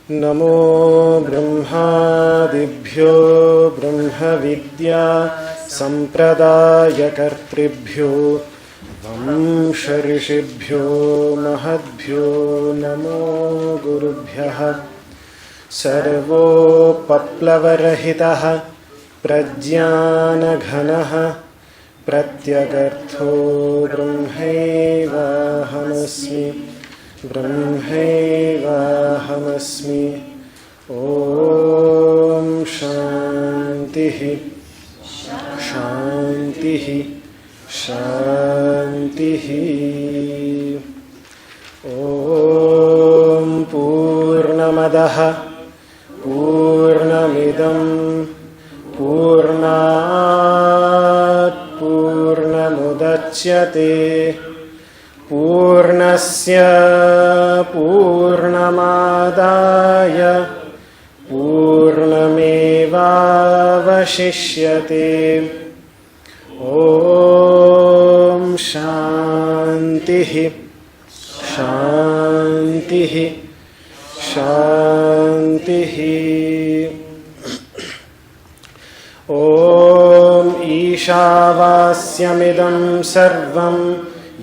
नमो ब्रह्मादिभ्यो ब्रह्मविद्या सम्प्रदायकर्तृभ्यो वंशऋषिभ्यो महद्भ्यो नमो गुरुभ्यः। सर्वोपप्लवरहितः प्रज्ञानघनः प्रत्यगर्थो ब्रह्मैवाहमस्मि ब्रह्मैवाहमस्मि। ॐ शान्तिः शान्तिः शान्तिः। ॐ पूर्णमदः पूर्णमिदं पूर्णात् पूर्णमुदच्यते पूर्णस्य पूर्णमादाय पूर्णमेवावशिष्यते। ॐ शान्तिः शान्तिः शान्तिः। ॐ ईशावास्यमिदं सर्वं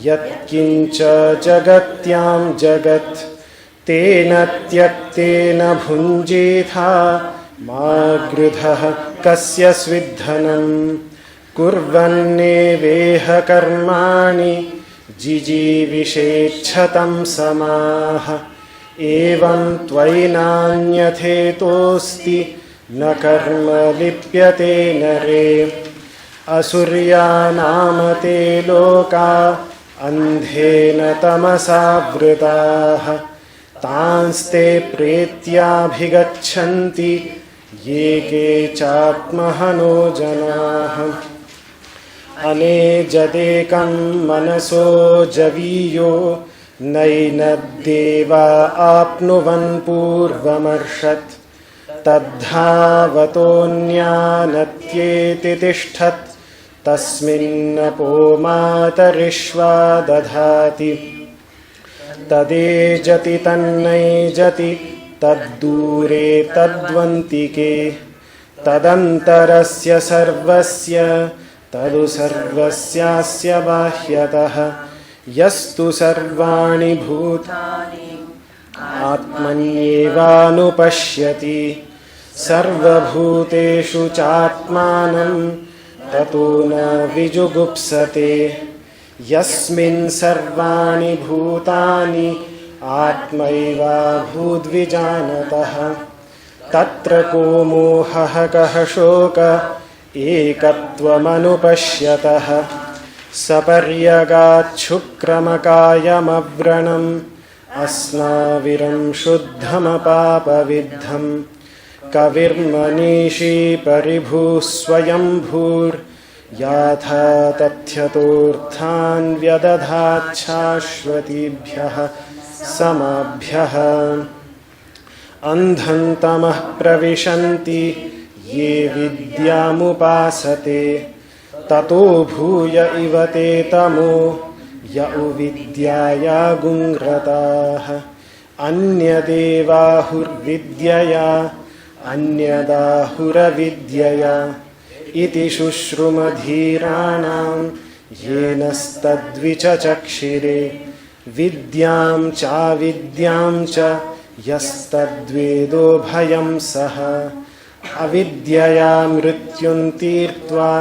यत्किञ्च जगत्यां जगत् तेन त्यक्तेन भुञ्जीथा मा गृधः कस्य स्विद्धनं कुर्वन्नेवेह कर्माणि जिजीविषेच्छतं समाः। एवं त्वयि नान्यथेतोऽस्ति न कर्म लिप्यते नरे। असुर्या नाम ते लोका अन्धेन तमसावृताः तांस्ते प्रेत्याभिगच्छन्ति ये के चात्महनो जनाः। अनेजदेकं मनसो जवीयो नैनद्देवा आप्नुवन् पूर्वमर्षत् तद्धावतोऽन्यानत्येति तिष्ठत् तस्मिन्नपो मातरिश्वा दधाति। तदेजति तन्नैजति तद्दूरे तद्वन्तिके तदन्तरस्य सर्वस्य तदु सर्वस्यास्य बाह्यतः यस्तु सर्वाणि भूतानि आत्मन्येवानुपश्यति सर्वभूतेषु चात्मानं ततो न विजुगुप्सते। यस्मिन् सर्वाणि भूतानि आत्मैवाभूद्विजानतः तत्र को मोहः कः शोक एकत्वमनुपश्यतः। सपर्यगाच्छुक्रमकायमव्रणम् अस्नाविरं शुद्धमपापविद्धं कविर्मनीषी परिभूः स्वयंभूर्याथा तथ्यतोऽर्थान् व्यदधाच्छाश्वतीभ्यः समाभ्यः। अन्धन्तमः प्रविशन्ति ये विद्यामुपासते ततो भूय इव ते तमो य उविद्याया गुङ्रताः। अन्यदेवाहुर्विद्यया अन्यदाहुरविद्यया इति शुश्रुमधीराणां येनस्तद्विचचक्षिरे। विद्यां चाविद्यां च यस्तद्वेदो भयं सः अविद्यया मृत्युं तीर्त्वा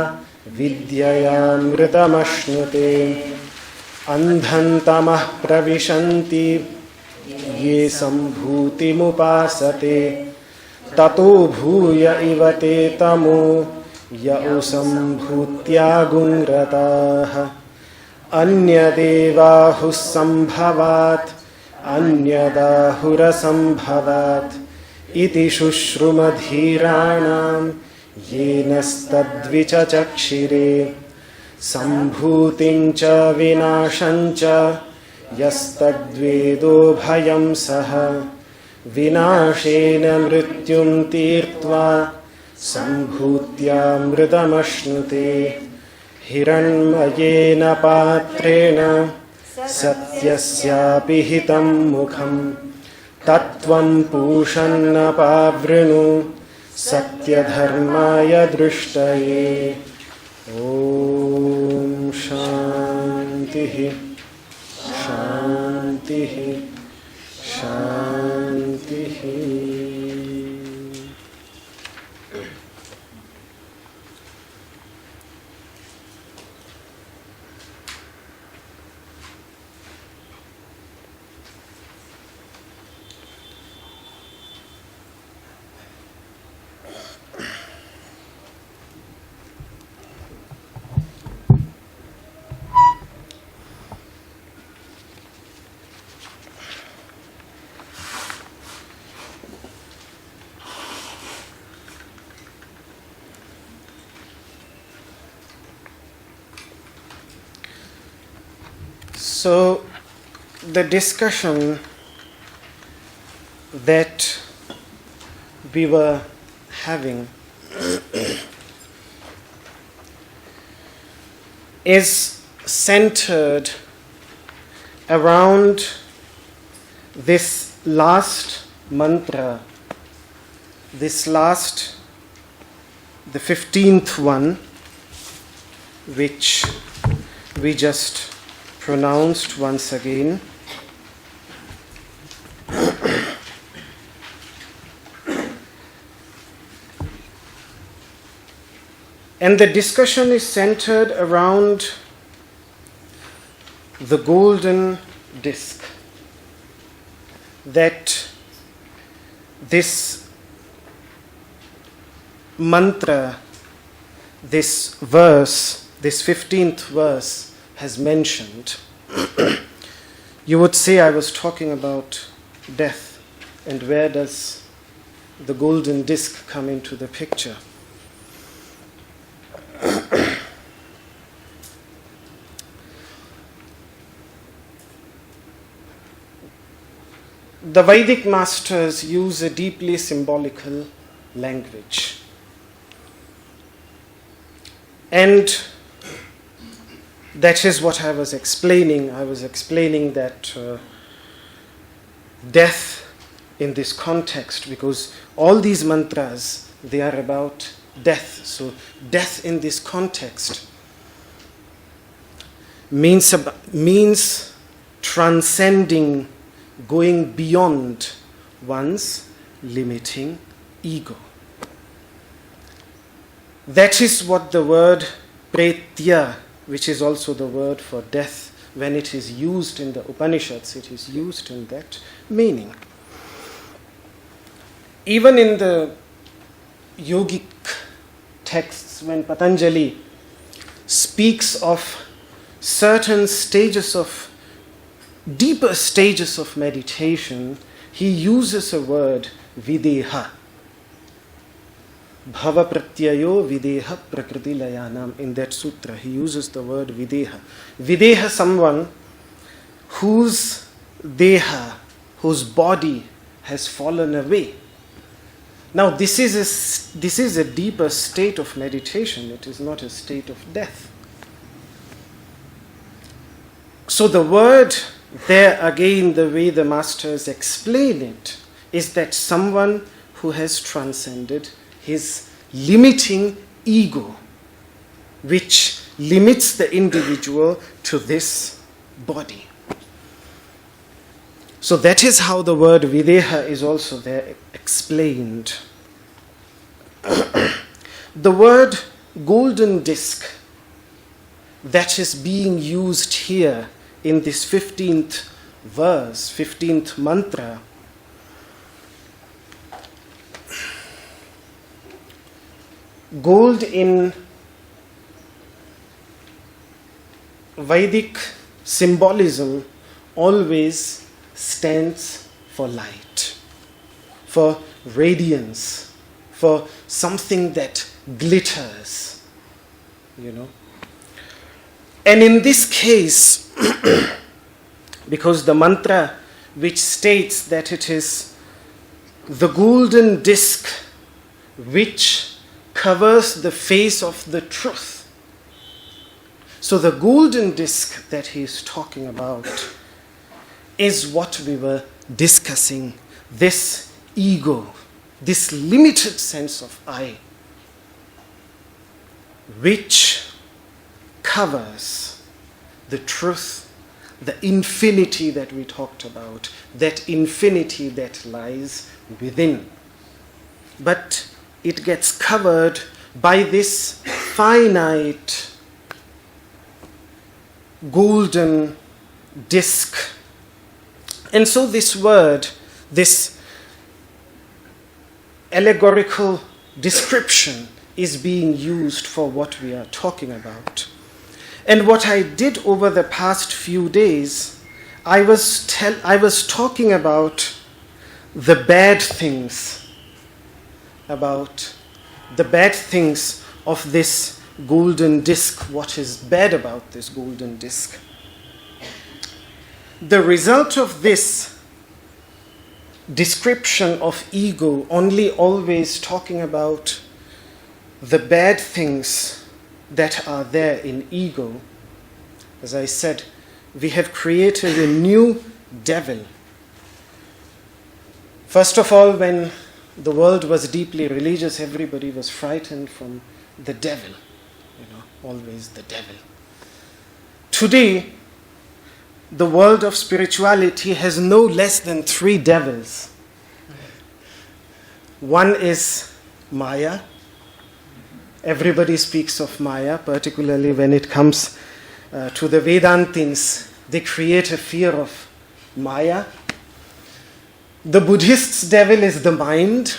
विद्यया मृतमश्नुते। अंधन्तमः प्रविशन्ति ये सम्भूतिमुपासते ततो भूय इव ते तमो य सम्भूत्यागुंरताः अन्यदेवाहुः सम्भवात् अन्यदाहुरसम्भवात् इति शुश्रुमधीराणां येनस्तद्विचचक्षिरे सम्भूतिं च विनाशं च यस्तद्वेदो भयं सः विनाशेन मृत्युं तीर्त्वा सम्भूत्यामृतमश्नुते हिरण्मयेन पात्रेण सत्यस्यापि हितं मुखं तत्त्वं पूषन्नपावृणु सत्यधर्माय दृष्टये। ॐ शान्तिः शान्तिः शान्तिः। So, the discussion that we were having is centered around this last mantra, the 15th one, which we just pronounced once again. And the discussion is centered around the golden disc. That this mantra, this verse, this 15th verse, has mentioned. You would say I was talking about death, and where does the golden disc come into the picture? The Vedic masters use a deeply symbolical language. And that is what I was explaining. I was explaining that death in this context, because all these mantras, they are about death. So death in this context means transcending, going beyond one's limiting ego. That is what the word pretya, which is also the word for death, when it is used in the Upanishads, it is used in that meaning. Even in the yogic texts, when Patanjali speaks of certain stages of, deeper stages of meditation, he uses a word, videha. Bhava pratyayo videha prakriti layanam. In that sutra, he uses the word videha. Videha, someone whose deha, whose body has fallen away. Now, this is a deeper state of meditation. It is not a state of death. So the word there, again, the way the masters explain it, is that someone who has transcended his limiting ego, which limits the individual to this body. So that is how the word videha is also there explained. The word golden disc that is being used here in this 15th verse, 15th mantra, gold in Vedic symbolism always stands for light, for radiance, for something that glitters, And in this case, because the mantra which states that it is the golden disc which covers the face of the truth. So the golden disc that he is talking about is what we were discussing, this ego, this limited sense of I, which covers the truth, the infinity that we talked about, that infinity that lies within. But it gets covered by this finite golden disc. And so this word, this allegorical description is being used for what we are talking about. And what I did over the past few days, I was talking about the bad things, of this golden disc, what is bad about this golden disc. The result of this description of ego, only always talking about the bad things that are there in ego, as I said, we have created a new devil. First of all, when the world was deeply religious, everybody was frightened from the devil. Always the devil. Today, the world of spirituality has no less than 3 devils. One is Maya. Everybody speaks of Maya, particularly when it comes to the Vedantins. They create a fear of Maya. The Buddhists' devil is the mind.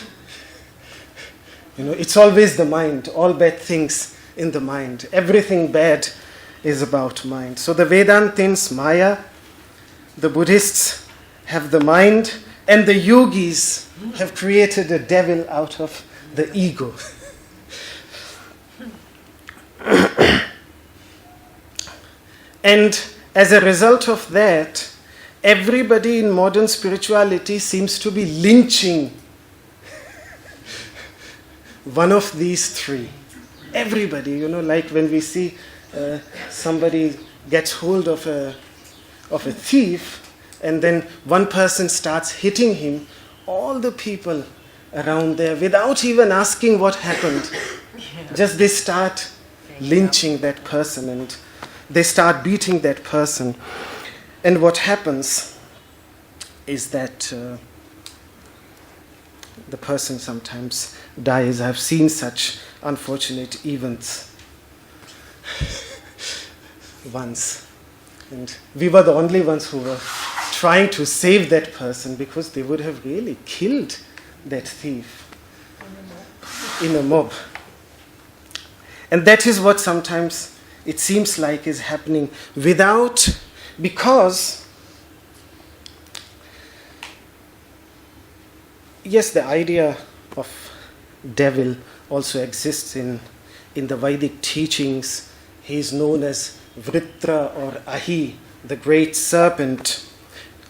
It's always the mind, all bad things in the mind. Everything bad is about mind. So the Vedantins, Maya, the Buddhists have the mind, and the yogis have created a devil out of the ego. And as a result of that, everybody in modern spirituality seems to be lynching one of these 3. Everybody, like when we see somebody gets hold of a thief, and then one person starts hitting him, all the people around there, without even asking what happened, just they start lynching that person, and they start beating that person. And what happens is that the person sometimes dies. I've seen such unfortunate events once. And we were the only ones who were trying to save that person, because they would have really killed that thief in a mob. And that is what sometimes it seems like is happening because yes, the idea of devil also exists in the Vedic teachings. He is known as Vritra or Ahi, the great serpent,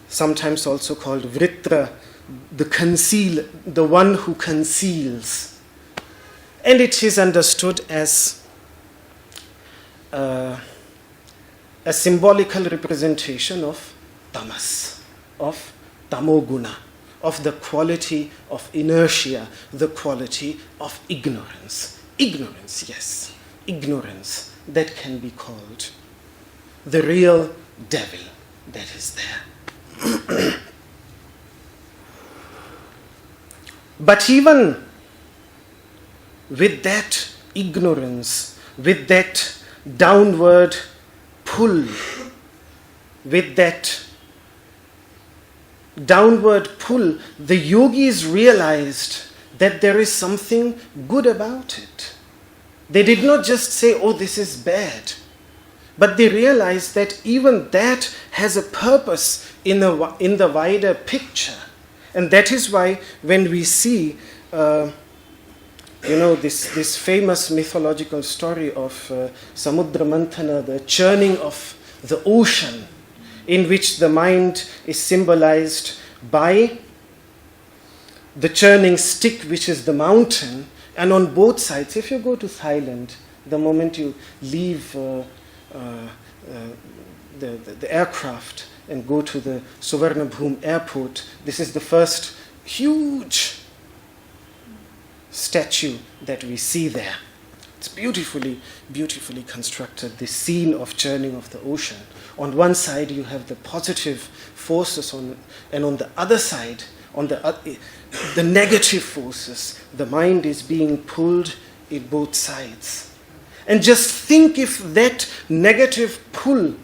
sometimes also called Vritra, the one who conceals. And it is understood as a symbolical representation of tamas, of tamoguna, of the quality of inertia, the quality of ignorance. Ignorance, yes, ignorance that can be called the real devil that is there. But even with that ignorance, with that downward pull, with that downward pull, the yogis realized that there is something good about it. They did not just say, oh, this is bad, but they realized that even that has a purpose in the wider picture. And that is why when we see this famous mythological story of Samudra Manthana, the churning of the ocean, in which the mind is symbolized by the churning stick, which is the mountain, and on both sides, if you go to Thailand, the moment you leave the aircraft and go to the Suvarnabhumi airport, this is the first huge statue that we see there. It's beautifully, beautifully constructed, this scene of churning of the ocean. On one side you have the positive forces, and on the other side, on the negative forces, the mind is being pulled in both sides. And just think, if that negative pull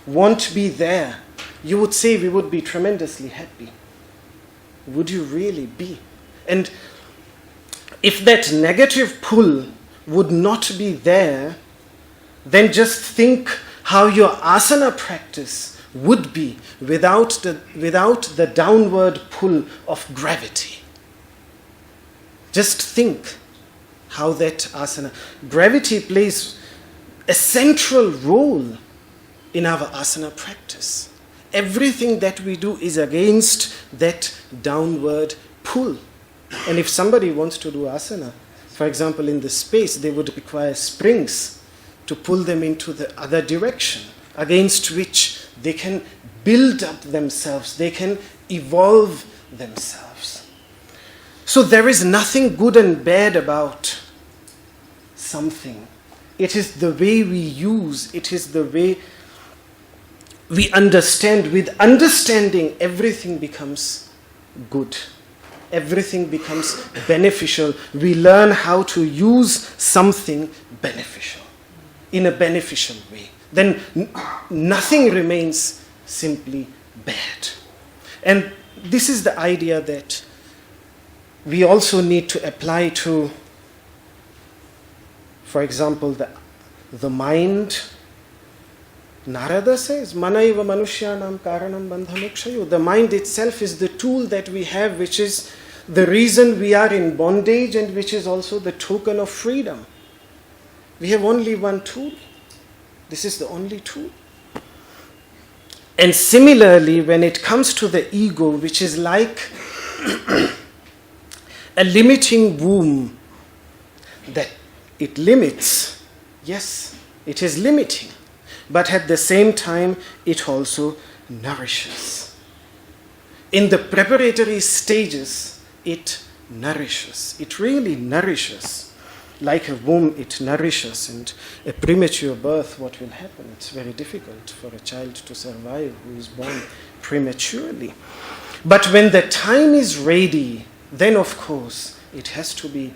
won't be there, you would say we would be tremendously happy. Would you really be? And if that negative pull would not be there, then just think how your asana practice would be without the downward pull of gravity. Just think how that asana, gravity plays a central role in our asana practice. Everything that we do is against that downward pull. And if somebody wants to do asana, for example, in the space, they would require springs to pull them into the other direction, against which they can build up themselves, they can evolve themselves. So there is nothing good and bad about something. It is the way we use, it is the way we understand. With understanding, everything becomes good. Everything becomes beneficial. We learn how to use something beneficial, in a beneficial way. Then nothing remains simply bad. And this is the idea that we also need to apply to, for example, the mind. Narada says, Manaiva Manushyanam Karanam Bandhamokshayo. The mind itself is the tool that we have, which is the reason we are in bondage and which is also the token of freedom. We have only one tool. This is the only tool. And similarly, when it comes to the ego, which is like a limiting womb, that it limits, yes, it is limiting, but at the same time, it also nourishes. In the preparatory stages, it nourishes. It really nourishes. Like a womb, it nourishes. And a premature birth, what will happen? It's very difficult for a child to survive who is born prematurely. But when the time is ready, then of course, it has to be,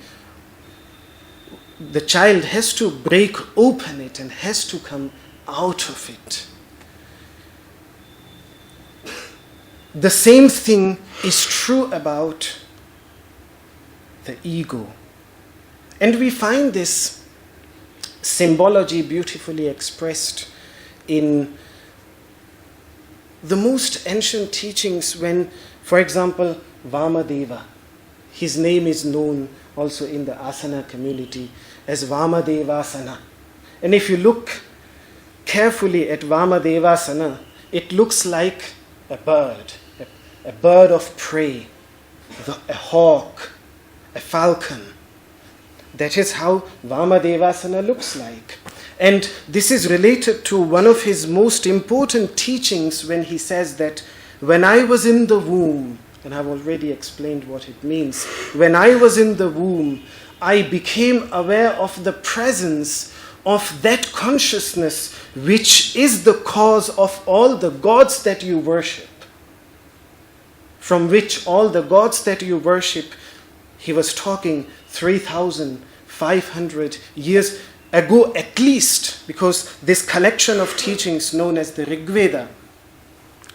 the child has to break open it and has to come out of it. The same thing is true about the ego. And we find this symbology beautifully expressed in the most ancient teachings when, for example, Vamadeva, his name is known also in the asana community as Vamadevasana. And if you look carefully at Vamadevasana, it looks like a bird of prey, a hawk, a falcon. That is how Vamadevasana looks like. And this is related to one of his most important teachings when he says that when I was in the womb, and I've already explained what it means, when I was in the womb, I became aware of the presence of that consciousness which is the cause of all the gods that you worship. From which all the gods that you worship, he was talking 3,500 years ago at least, because this collection of teachings known as the Rig Veda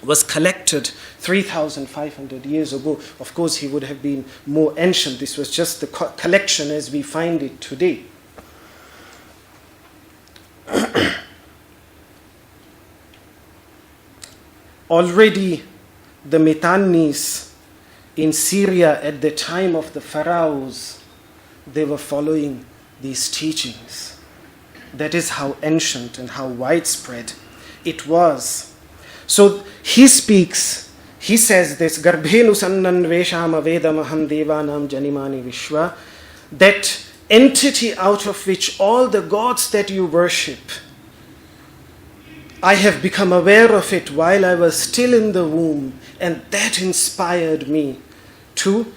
was collected 3,500 years ago. Of course, he would have been more ancient. This was just the collection as we find it today. Already the Mitannis in Syria at the time of the pharaohs, they were following these teachings. That is how ancient and how widespread it was. So he speaks, he says this, Garbhenu sannan vesham avedamaham devanam janimani vishwa, that entity out of which all the gods that you worship, I have become aware of it while I was still in the womb, and that inspired me to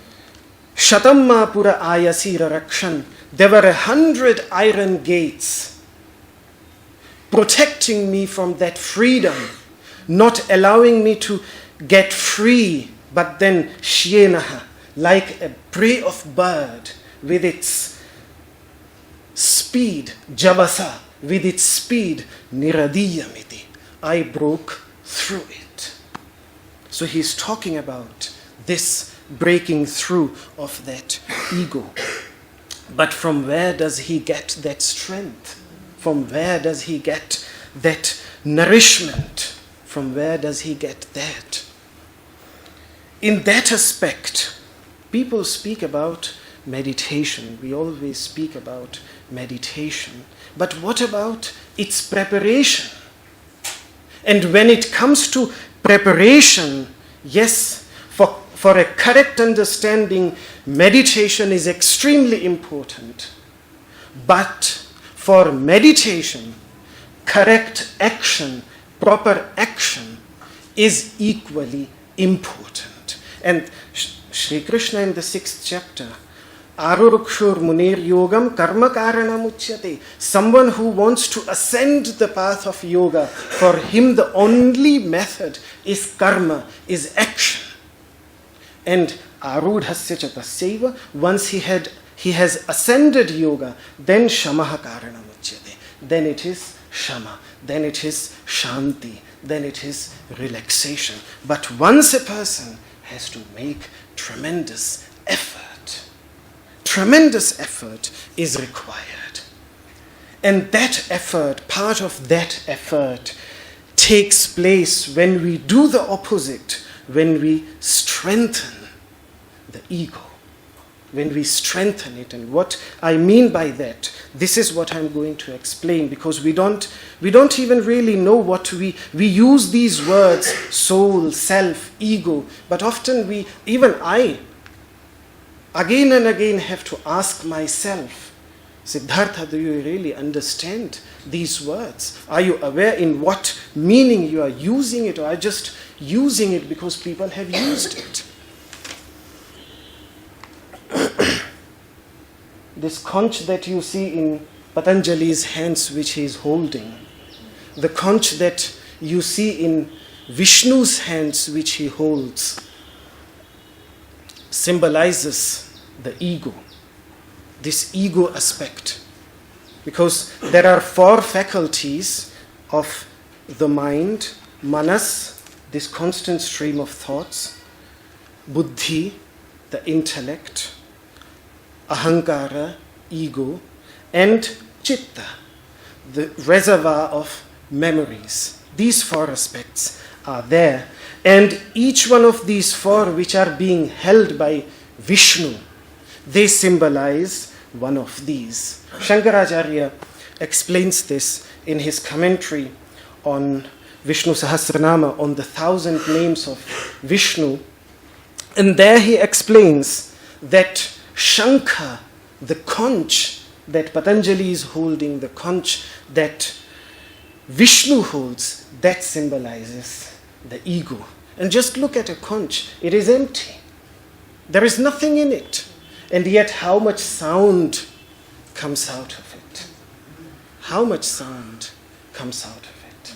Shatamma Pura Ayasira Rakshan. There were 100 iron gates protecting me from that freedom, not allowing me to get free, but then Shyenaha, like a prey of bird with its speed, Javasa, with its speed, Niradiyamiti, I broke through it. So he's talking about this breaking through of that ego. But from where does he get that strength? From where does he get that nourishment? From where does he get that? In that aspect, people speak about meditation. We always speak about meditation. But what about its preparation? And when it comes to preparation, yes, for a correct understanding, meditation is extremely important. But for meditation, correct action, proper action is equally important. And Sri Krishna in the 6th chapter, Arurukshur Munir Yogam Karma Karanam Uchyate. Someone who wants to ascend the path of yoga, for him the only method is karma, is action. And Arudhasya Chatasyaiva, once he has ascended yoga, then Shamaha Karanam Uchyate. Then it is Shama, then it is Shanti, then it is relaxation. But once a person has to make tremendous effort is required. And that effort, part of that effort, takes place when we do the opposite, when we strengthen the ego, when we strengthen it. And what I mean by that, this is what I'm going to explain, because we don't even really know what we use these words, soul, self, ego, but often even I, again and again have to ask myself, Siddhartha, do you really understand these words? Are you aware in what meaning you are using it, or are just using it because people have used it? This conch that you see in Patanjali's hands which he is holding, the conch that you see in Vishnu's hands which he holds, symbolizes the ego, this ego aspect. Because there are 4 faculties of the mind: manas, this constant stream of thoughts; buddhi, the intellect; ahankara, ego; and chitta, the reservoir of memories. These 4 aspects are there. And each one of these 4, which are being held by Vishnu, they symbolize one of these. Shankaracharya explains this in his commentary on Vishnu Sahasranama, on the 1,000 names of Vishnu. And there he explains that Shankha, the conch that Patanjali is holding, the conch that Vishnu holds, that symbolizes the ego. And just look at a conch, it is empty. There is nothing in it. And yet how much sound comes out of it? How much sound comes out of it?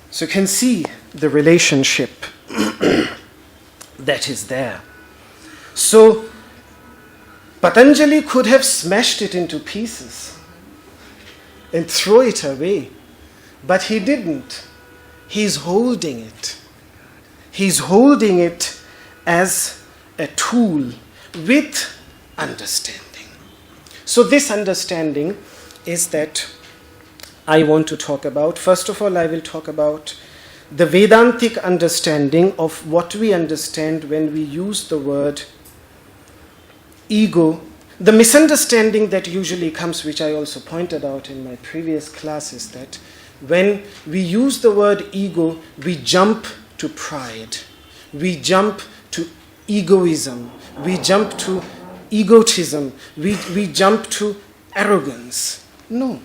So you can see the relationship that is there. So Patanjali could have smashed it into pieces and throw it away, but he didn't. He's holding it. He's holding it as a tool with understanding. So this understanding is that I want to talk about. First of all, I will talk about the Vedantic understanding of what we understand when we use the word ego. The misunderstanding that usually comes, which I also pointed out in my previous class, is that when we use the word ego, we jump to pride. We jump to egoism. We jump to egotism. We jump to arrogance. No.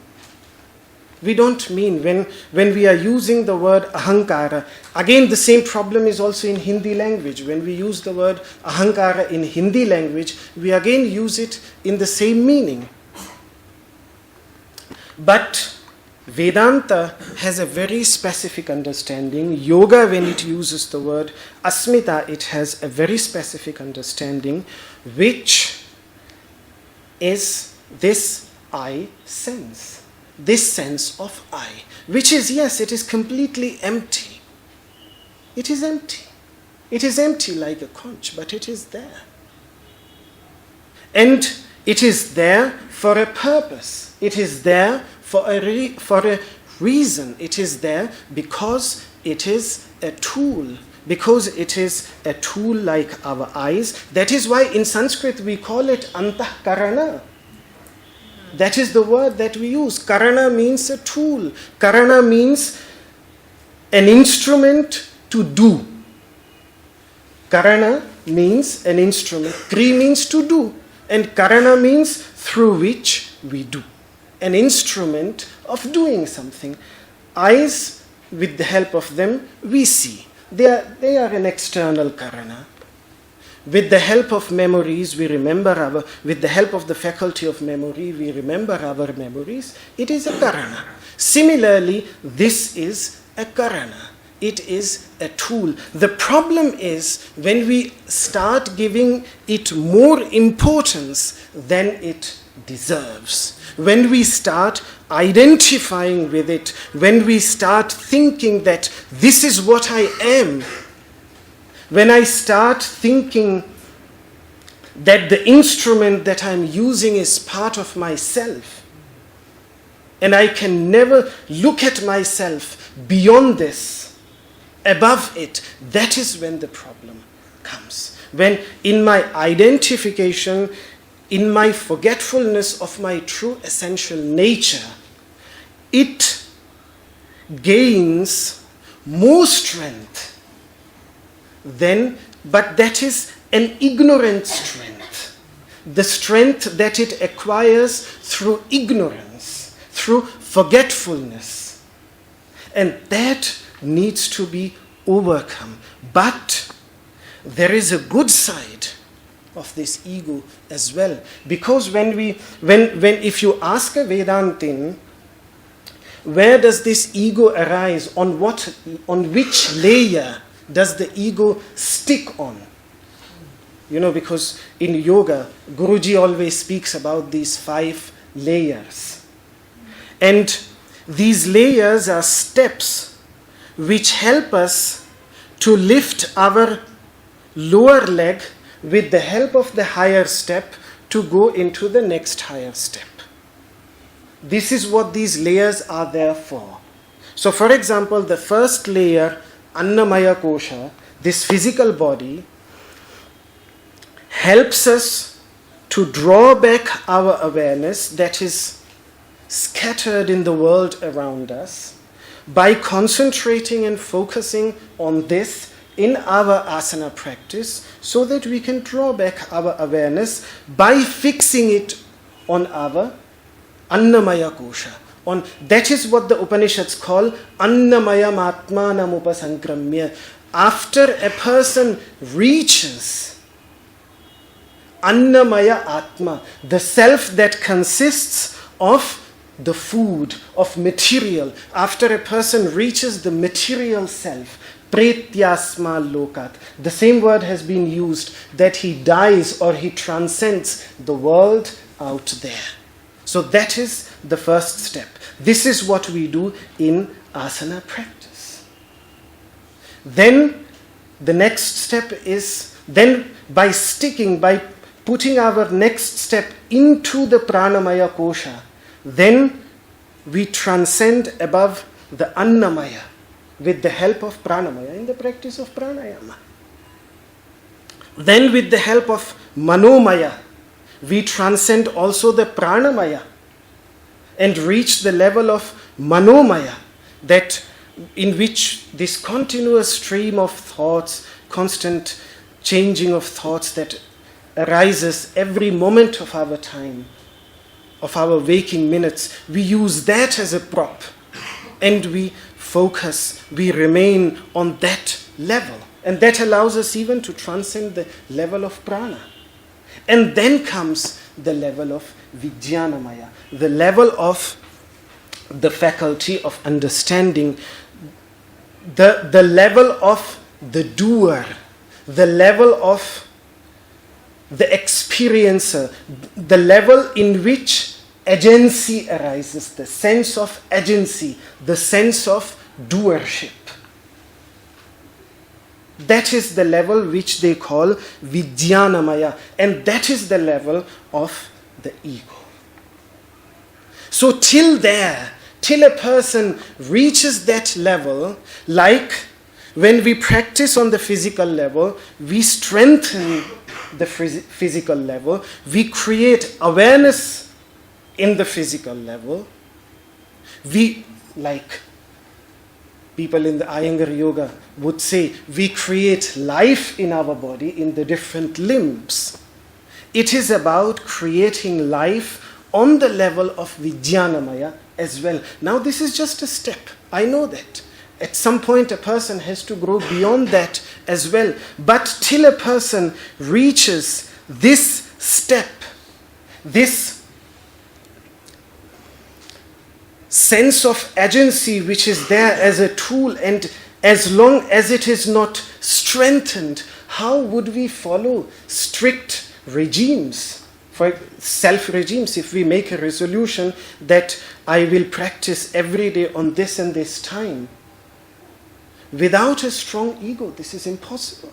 We don't mean when we are using the word ahankara. Again, the same problem is also in Hindi language. When we use the word ahankara in Hindi language, we again use it in the same meaning. But Vedanta has a very specific understanding. Yoga, when it uses the word asmita, it has a very specific understanding, which is this I sense. This sense of I, which is, yes, it is completely empty. It is empty. It is empty like a conch, but it is there. And it is there for a purpose. It is there for a reason. It is there because it is a tool. Because it is a tool like our eyes. That is why in Sanskrit we call it antahkarana. That is the word that we use. Karana means a tool. Karana means an instrument to do. Karana means an instrument. Kri means to do. And Karana means through which we do. An instrument of doing something. Eyes, with the help of them, we see. They are an external Karana. With the help of memories, we remember with the help of the faculty of memory, we remember our memories. It is a karana. Similarly, this is a karana. It is a tool. The problem is when we start giving it more importance than it deserves. When we start identifying with it, when we start thinking that this is what I am, when I start thinking that the instrument that I'm using is part of myself, and I can never look at myself beyond this, above it, that is when the problem comes. When in my identification, in my forgetfulness of my true essential nature, it gains more strength then, but that is an ignorant strength. The strength that it acquires through ignorance, through forgetfulness. And that needs to be overcome. But there is a good side of this ego as well. Because if you ask a Vedantin, where does this ego arise? On which layer does the ego stick on? Because in yoga, Guruji always speaks about these 5 layers. And these layers are steps which help us to lift our lower leg with the help of the higher step to go into the next higher step. This is what these layers are there for. So for example, the first layer, Annamaya Kosha, this physical body, helps us to draw back our awareness that is scattered in the world around us by concentrating and focusing on this in our asana practice, so that we can draw back our awareness by fixing it on our Annamaya Kosha. That is what the Upanishads call Annamaya Matmanam Upasankramya. After a person reaches Annamaya Atma, the self that consists of the food, of material, after a person reaches the material self, Pretyasma Lokat, the same word has been used, that he dies or he transcends the world out there. So that is the first step. This is what we do in asana practice. Then the next step is, then by putting our next step into the pranamaya kosha, then we transcend above the annamaya with the help of pranamaya in the practice of pranayama. Then with the help of manomaya, we transcend also the pranamaya and reach the level of manomaya, that in which this continuous stream of thoughts, constant changing of thoughts that arises every moment of our time, of our waking minutes, we use that as a prop and we focus, we remain on that level. And that allows us even to transcend the level of prana. And then comes the level of vijnanamaya, the level of the faculty of understanding, the level of the doer, the level of the experiencer, the level in which agency arises, the sense of agency, the sense of doership. That is the level which they call vijnanamaya, and that is the level of the ego. So till a person reaches that level, like when we practice on the physical level, we strengthen the physical level, we create awareness in the physical level, we, like people in the Iyengar yoga would say, we create life in our body in the different limbs. It is about creating life on the level of vijnanamaya as well. Now this is just a step. I know that. At some point a person has to grow beyond that as well. But till a person reaches this step, this sense of agency which is there as a tool, and as long as it is not strengthened, how would we follow strict regimes, for self-regimes? If we make a resolution that I will practice every day on this and this time, without a strong ego, this is impossible.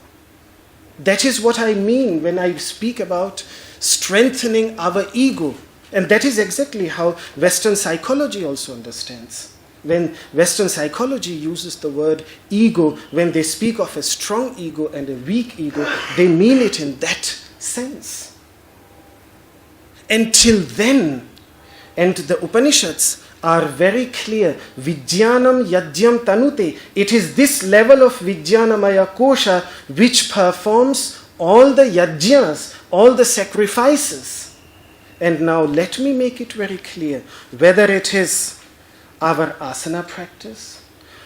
That is what I mean when I speak about strengthening our ego. And that is exactly how Western psychology also understands. When Western psychology uses the word ego, when they speak of a strong ego and a weak ego, they mean it in that sense. Until then, and the Upanishads are very clear, Vijnanam Yajyam Tanute. It is this level of Vijnanamaya Kosha which performs all the yajnas, all the sacrifices. And now let me make it very clear, whether it is our asana practice,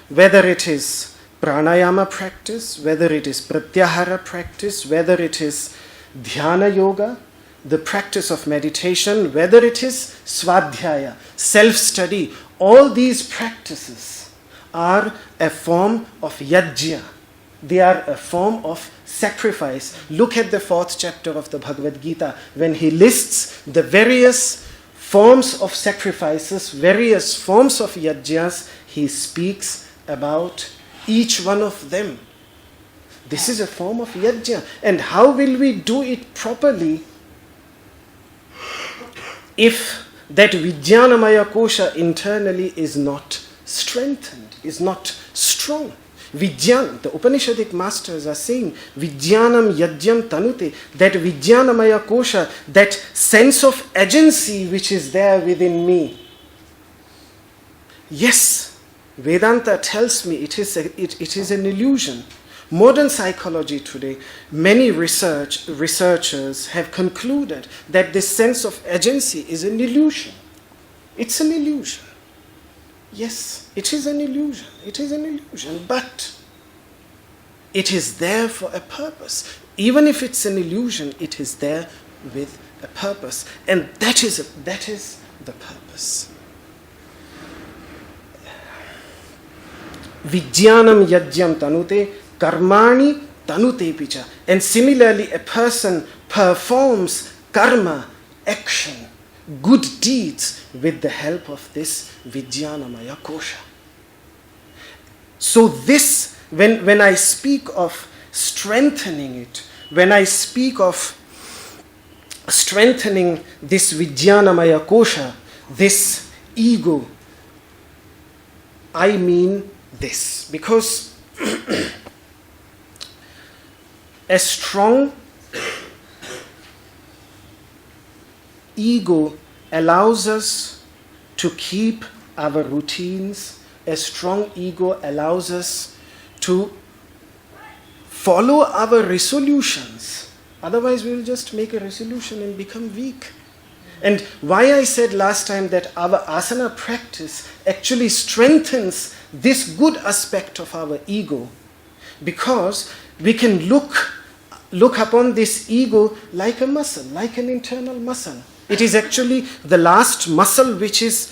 whether it is pranayama practice, whether it is pratyahara practice, whether it is dhyana yoga, the practice of meditation, whether it is swadhyaya, self-study, all these practices are a form of yajna. They are a form of sacrifice. Look at the 4th chapter of the Bhagavad Gita when he lists the various forms of sacrifices, various forms of yajnas. He speaks about each one of them. This is a form of yajna. And how will we do it properly if that Vijnanamaya Kosha internally is not strengthened, is not strong? Vijnana, the Upanishadic masters are saying, Vijnanam Yajyam Tanute, that Vijnanamaya Kosha, that sense of agency which is there within me. Yes, Vedanta tells me it is an illusion. Modern psychology today, many researchers have concluded that this sense of agency is an illusion. It's an illusion. Yes, it is an illusion. It is an illusion, but it is there for a purpose. Even if it's an illusion, it is there with a purpose, and that is the purpose. Vijnanam yajyam tanute, karmani tanute picha. And similarly, a person performs karma, action, good deeds with the help of this Vijnanamaya Kosha. So this when I speak of strengthening it, when I speak of strengthening this Vijnanamaya Kosha, this ego, I mean this. Because a strong ego allows us to keep our routines. A strong ego allows us to follow our resolutions. Otherwise, we will just make a resolution and become weak. And why I said last time that our asana practice actually strengthens this good aspect of our ego, because we can look upon this ego like a muscle, like an internal muscle. It is actually the last muscle which is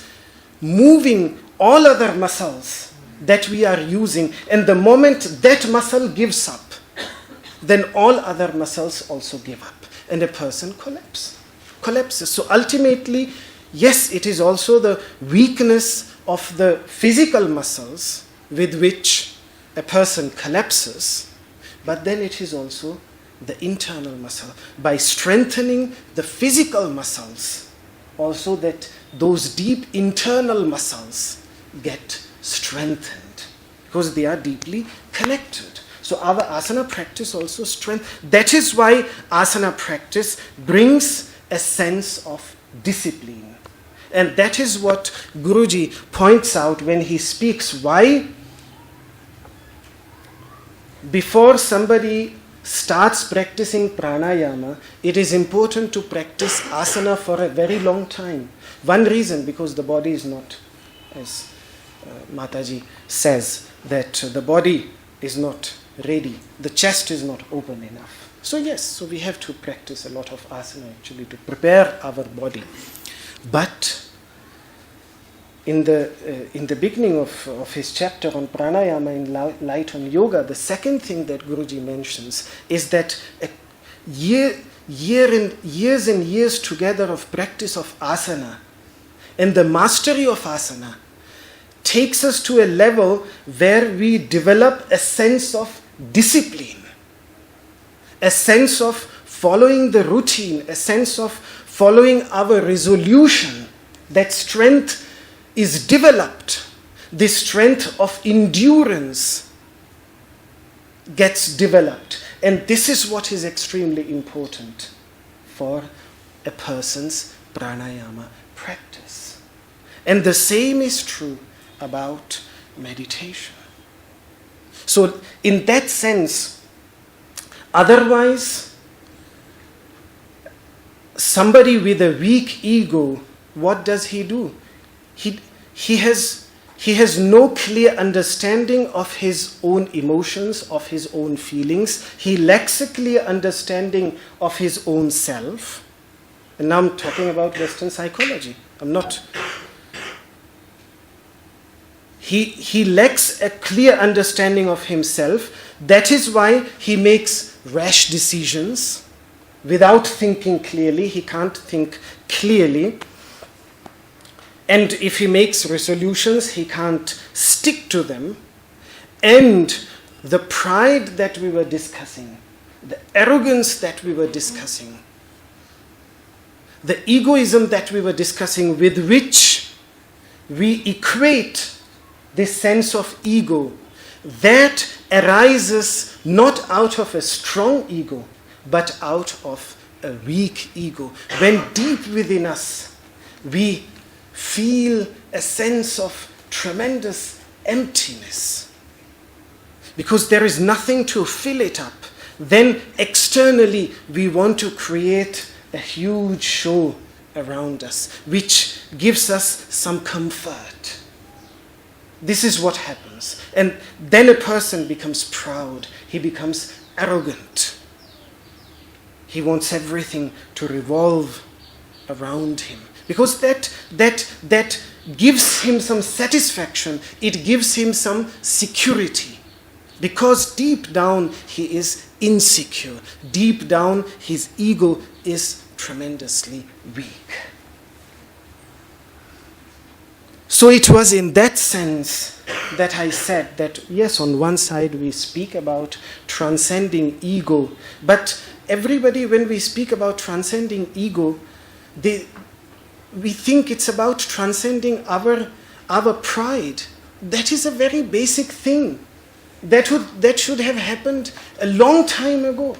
moving all other muscles that we are using. And the moment that muscle gives up, then all other muscles also give up, and a person collapses. So ultimately, yes, it is also the weakness of the physical muscles with which a person collapses, but then it is also the internal muscle. By strengthening the physical muscles, also that those deep internal muscles get strengthened, because they are deeply connected. So our asana practice also strengthens. That is why asana practice brings a sense of discipline. And that is what Guruji points out when he speaks. Why? Before somebody starts practicing pranayama, it is important to practice asana for a very long time. One reason, because the body is not, as Mataji says, that the body is not ready, the chest is not open enough. So yes, so we have to practice a lot of asana actually to prepare our body. But in the beginning of his chapter on pranayama in Light on Yoga, the second thing that Guruji mentions is that years and years together of practice of asana and the mastery of asana takes us to a level where we develop a sense of discipline, a sense of following the routine, a sense of following our resolution. That strength is developed. This strength of endurance gets developed. And this is what is extremely important for a person's pranayama practice. And the same is true about meditation. So in that sense, otherwise, somebody with a weak ego, what does he do? He has no clear understanding of his own emotions, of his own feelings. He lacks a clear understanding of his own self. And now I'm talking about Western psychology. He lacks a clear understanding of himself. That is why he makes rash decisions without thinking clearly. He can't think clearly. And if he makes resolutions, he can't stick to them. And the pride that we were discussing, the arrogance that we were discussing, the egoism that we were discussing, with which we equate this sense of ego, that arises not out of a strong ego, but out of a weak ego. When deep within us we feel a sense of tremendous emptiness, because there is nothing to fill it up, then externally we want to create a huge show around us, which gives us some comfort. This is what happens. And then a person becomes proud. He becomes arrogant. He wants everything to revolve around him. Because that gives him some satisfaction. It gives him some security. Because deep down he is insecure. Deep down his ego is tremendously weak. So it was in that sense that I said that, yes, on one side we speak about transcending ego, but everybody, when we speak about transcending ego, we think it's about transcending our pride. That is a very basic thing. That should have happened a long time ago.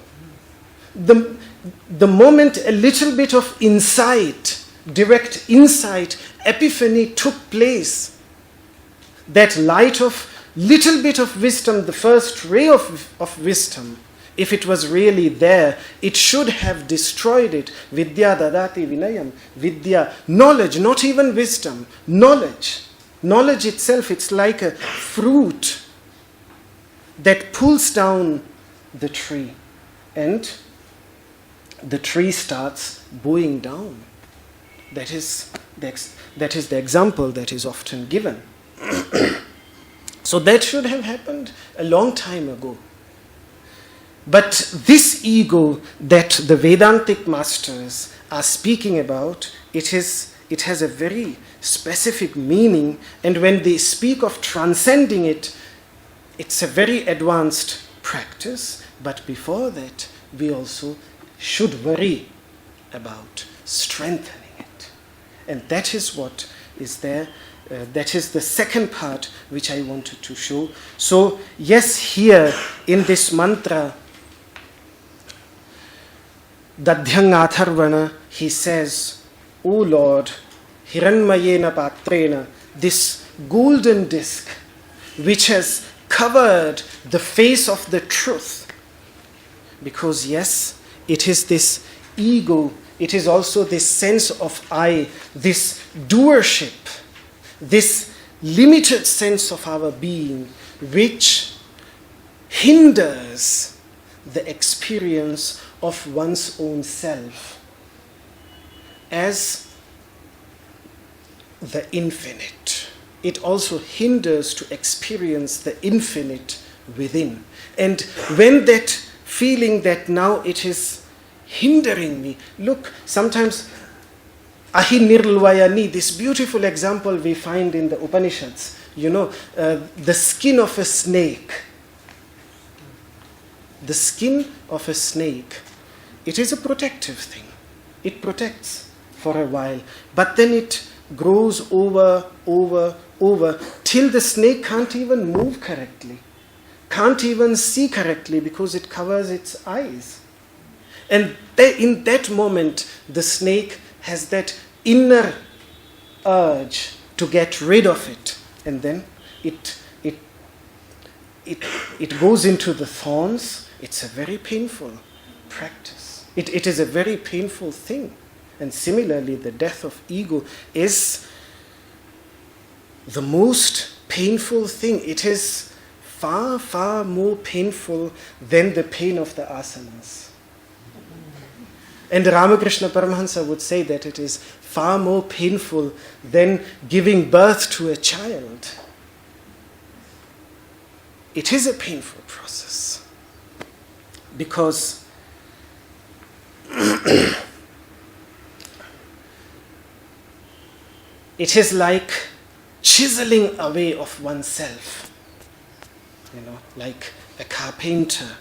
The moment a little bit of insight, direct insight, epiphany took place, that light of little bit of wisdom, the first ray of wisdom, if it was really there, it should have destroyed it. Vidya dadati vinayam. Vidya, knowledge, not even wisdom, knowledge. Knowledge itself, it's like a fruit that pulls down the tree, and the tree starts bowing down. That is the example that is often given. So that should have happened a long time ago. But this ego that the Vedantic masters are speaking about, it has a very specific meaning, and when they speak of transcending it, it's a very advanced practice, but before that, we also should worry about strengthening it. And that is what is there. That is the second part which I wanted to show. So, yes, here in this mantra, Dadhyang Atharvana, he says, O Lord, Hiranmayena Patrena, this golden disc which has covered the face of the truth. Because yes, it is this ego, it is also this sense of I, this doership, this limited sense of our being, which hinders the experience of one's own self as the infinite. It also hinders to experience the infinite within. And when that feeling that now it is hindering me, look, sometimes Ahi Nirlvayani, this beautiful example we find in the Upanishads, the skin of a snake. The skin of a snake, it is a protective thing. It protects for a while, but then it grows over, till the snake can't even move correctly, can't even see correctly because it covers its eyes. And in that moment, the snake has that inner urge to get rid of it, and then it goes into the thorns. It's a very painful practice. It is a very painful thing. And similarly, the death of ego is the most painful thing. It is far, far more painful than the pain of the asanas. And Ramakrishna Paramahansa would say that it is far more painful than giving birth to a child. It is a painful process because it is like chiseling away of oneself. Like a carpenter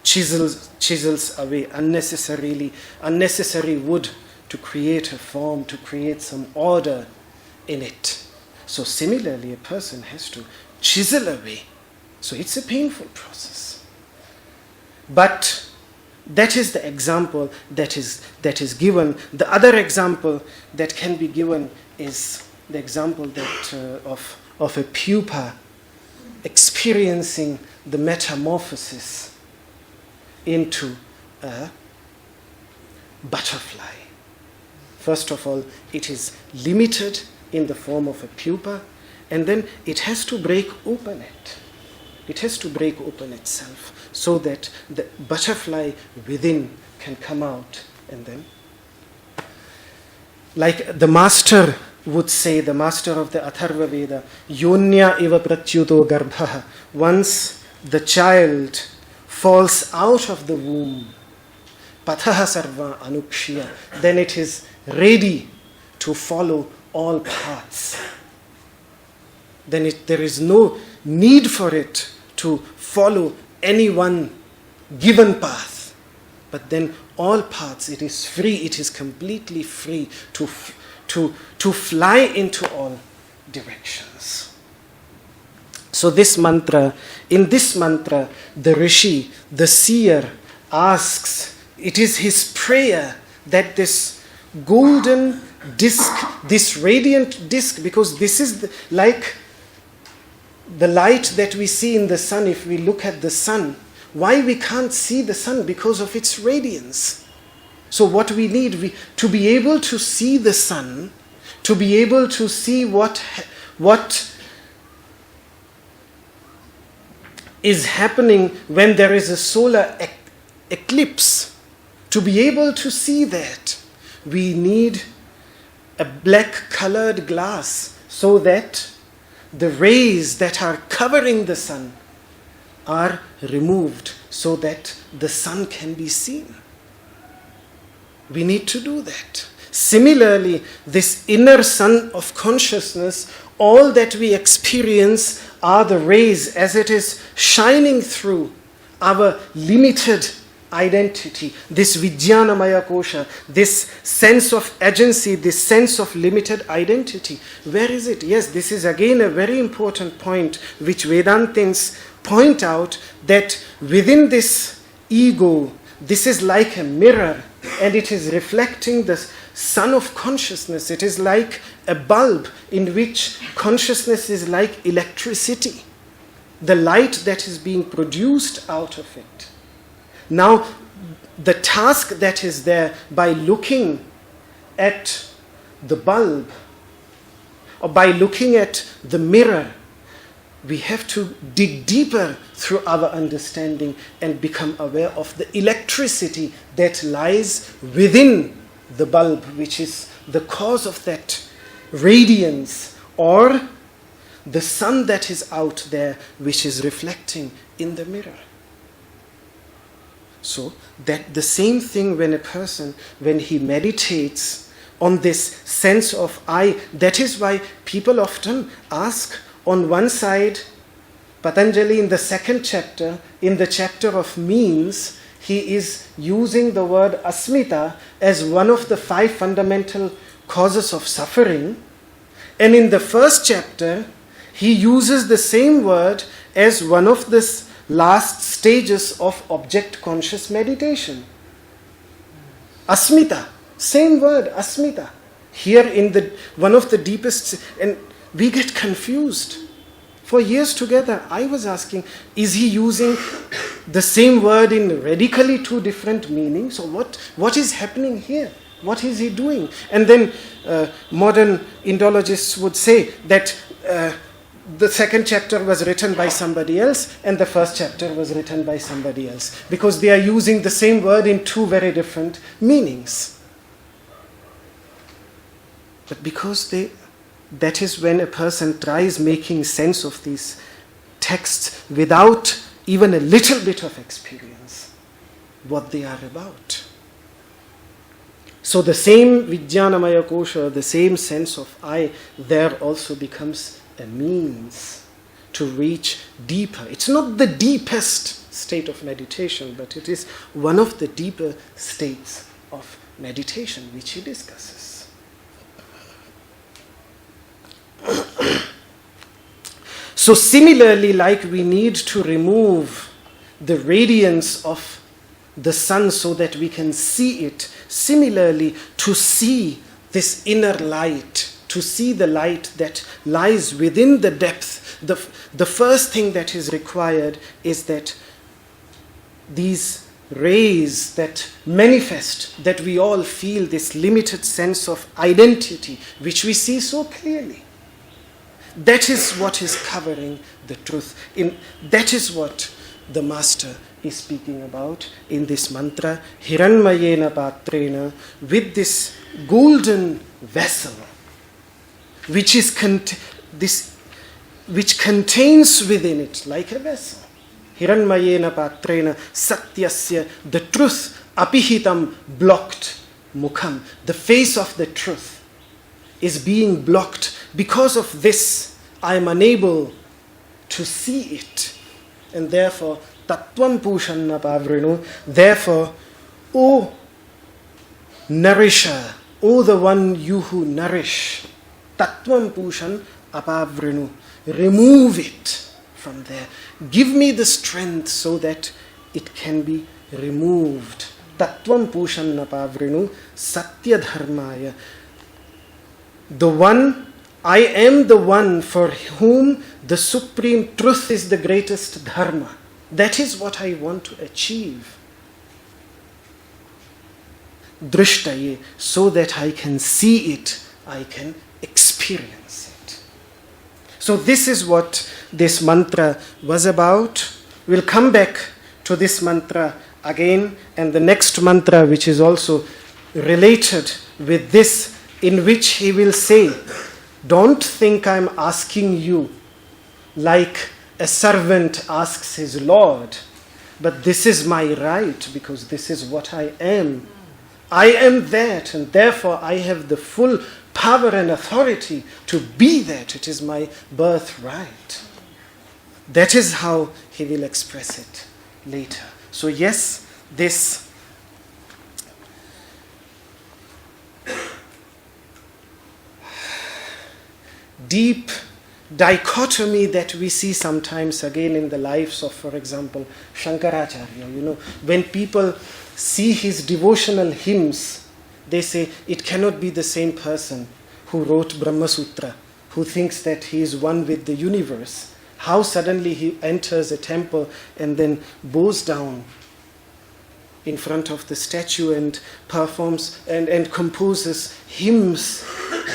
chisels away unnecessary wood to create a form, to create some order in it. So similarly, a person has to chisel away. So it's a painful process. But that is the example that is given. The other example that can be given is the example that of a pupa experiencing the metamorphosis into a butterfly. First of all, it is limited in the form of a pupa, and then it has to break open it. It has to break open itself so that the butterfly within can come out. And then, like the master would say, the master of the Atharva Veda, Yonya iva pratyuto garbha. Once the child falls out of the womb, pathaha sarva anukshiya, then it is ready to follow all paths. Then there is no need for it to follow any one given path. But then all paths, it is free, it is completely free to fly into all directions. So this mantra, in this mantra, the rishi, the seer, asks, it is his prayer that this golden disc, this radiant disc, because this is like the light that we see in the sun. If we look at the sun, why we can't see the sun? Because of its radiance. So what we need, to be able to see the sun, to be able to see what is happening when there is a solar eclipse, to be able to see that, we need a black colored glass so that the rays that are covering the sun are removed so that the sun can be seen. We need to do that. Similarly, this inner sun of consciousness, all that we experience are the rays as it is shining through our limited identity, this Vijnanamaya Kosha, this sense of agency, this sense of limited identity. Where is it? Yes, this is again a very important point which Vedantins point out, that within this ego, this is like a mirror and it is reflecting the sun of consciousness. It is like a bulb in which consciousness is like electricity, the light that is being produced out of it. Now, the task that is there by looking at the bulb or by looking at the mirror, we have to dig deeper through our understanding and become aware of the electricity that lies within the bulb, which is the cause of that radiance, or the sun that is out there, which is reflecting in the mirror. So that the same thing when a person, when he meditates on this sense of I, that is why people often ask, on one side, Patanjali in the second chapter, in the chapter of means, he is using the word asmita as one of the 5 fundamental causes of suffering. And in the first chapter, he uses the same word as one of the last stages of object conscious meditation. Asmita, same word, asmita. Here in the one of the deepest, and we get confused. For years together, I was asking, is he using the same word in radically 2 different meanings? Or what is happening here? What is he doing? And then modern Indologists would say that the second chapter was written by somebody else and the first chapter was written by somebody else, because they are using the same word in 2 very different meanings. But because that is when a person tries making sense of these texts without even a little bit of experience, what they are about. So the same Vijnanamaya Kosha, the same sense of I, there also becomes a means to reach deeper. It's not the deepest state of meditation, but it is one of the deeper states of meditation which he discusses. So similarly, like we need to remove the radiance of the sun so that we can see it, similarly to see this inner light, to see the light that lies within the depth, the first thing that is required is that these rays that manifest, that we all feel this limited sense of identity, which we see so clearly. That is what is covering the truth. That is what the Master is speaking about in this mantra, Hiranmayena Patrena, with this golden vessel, which contains within it, like a vessel. Hiranmayena Patrena Satyasya, the truth, apihitam, blocked, mukham, the face of the truth is being blocked. Because of this, I am unable to see it. And therefore, Tattvam Pushanna Pavrinu, therefore, O nourisher, O the one you who nourish, Tattvam Pushan Apavrinu, remove it from there. Give me the strength so that it can be removed. Tattvam Pushan Apavrinu, Satya Dharmaya. The one, I am the one for whom the supreme truth is the greatest dharma. That is what I want to achieve. Drishtaye, so that I can see it, I can experience it. So this is what this mantra was about. We'll come back to this mantra again, and the next mantra, which is also related with this, in which he will say, don't think I'm asking you like a servant asks his Lord, but this is my right because this is what I am. I am that, and therefore I have the full power and authority to be that. It is my birthright. That is how he will express it later. So yes, this deep dichotomy that we see sometimes again in the lives of, for example, Shankaracharya. When people see his devotional hymns, they say it cannot be the same person who wrote Brahma Sutra, who thinks that he is one with the universe. How suddenly he enters a temple and then bows down in front of the statue and performs and composes hymns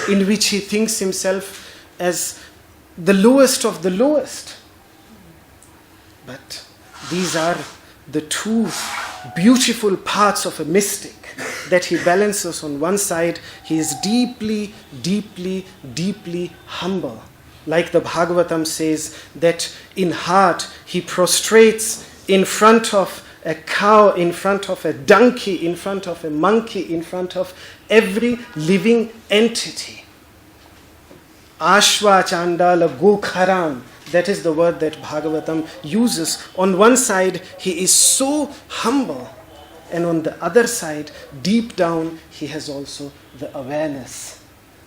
in which he thinks himself as the lowest of the lowest. But these are the two beautiful parts of a mystic that he balances. On one side, he is deeply, deeply, deeply humble. Like the Bhagavatam says that in heart he prostrates in front of a cow, in front of a donkey, in front of a monkey, in front of every living entity. Ashva Chandala Gokharam, that is the word that Bhagavatam uses. On one side, he is so humble, and on the other side, deep down, he has also the awareness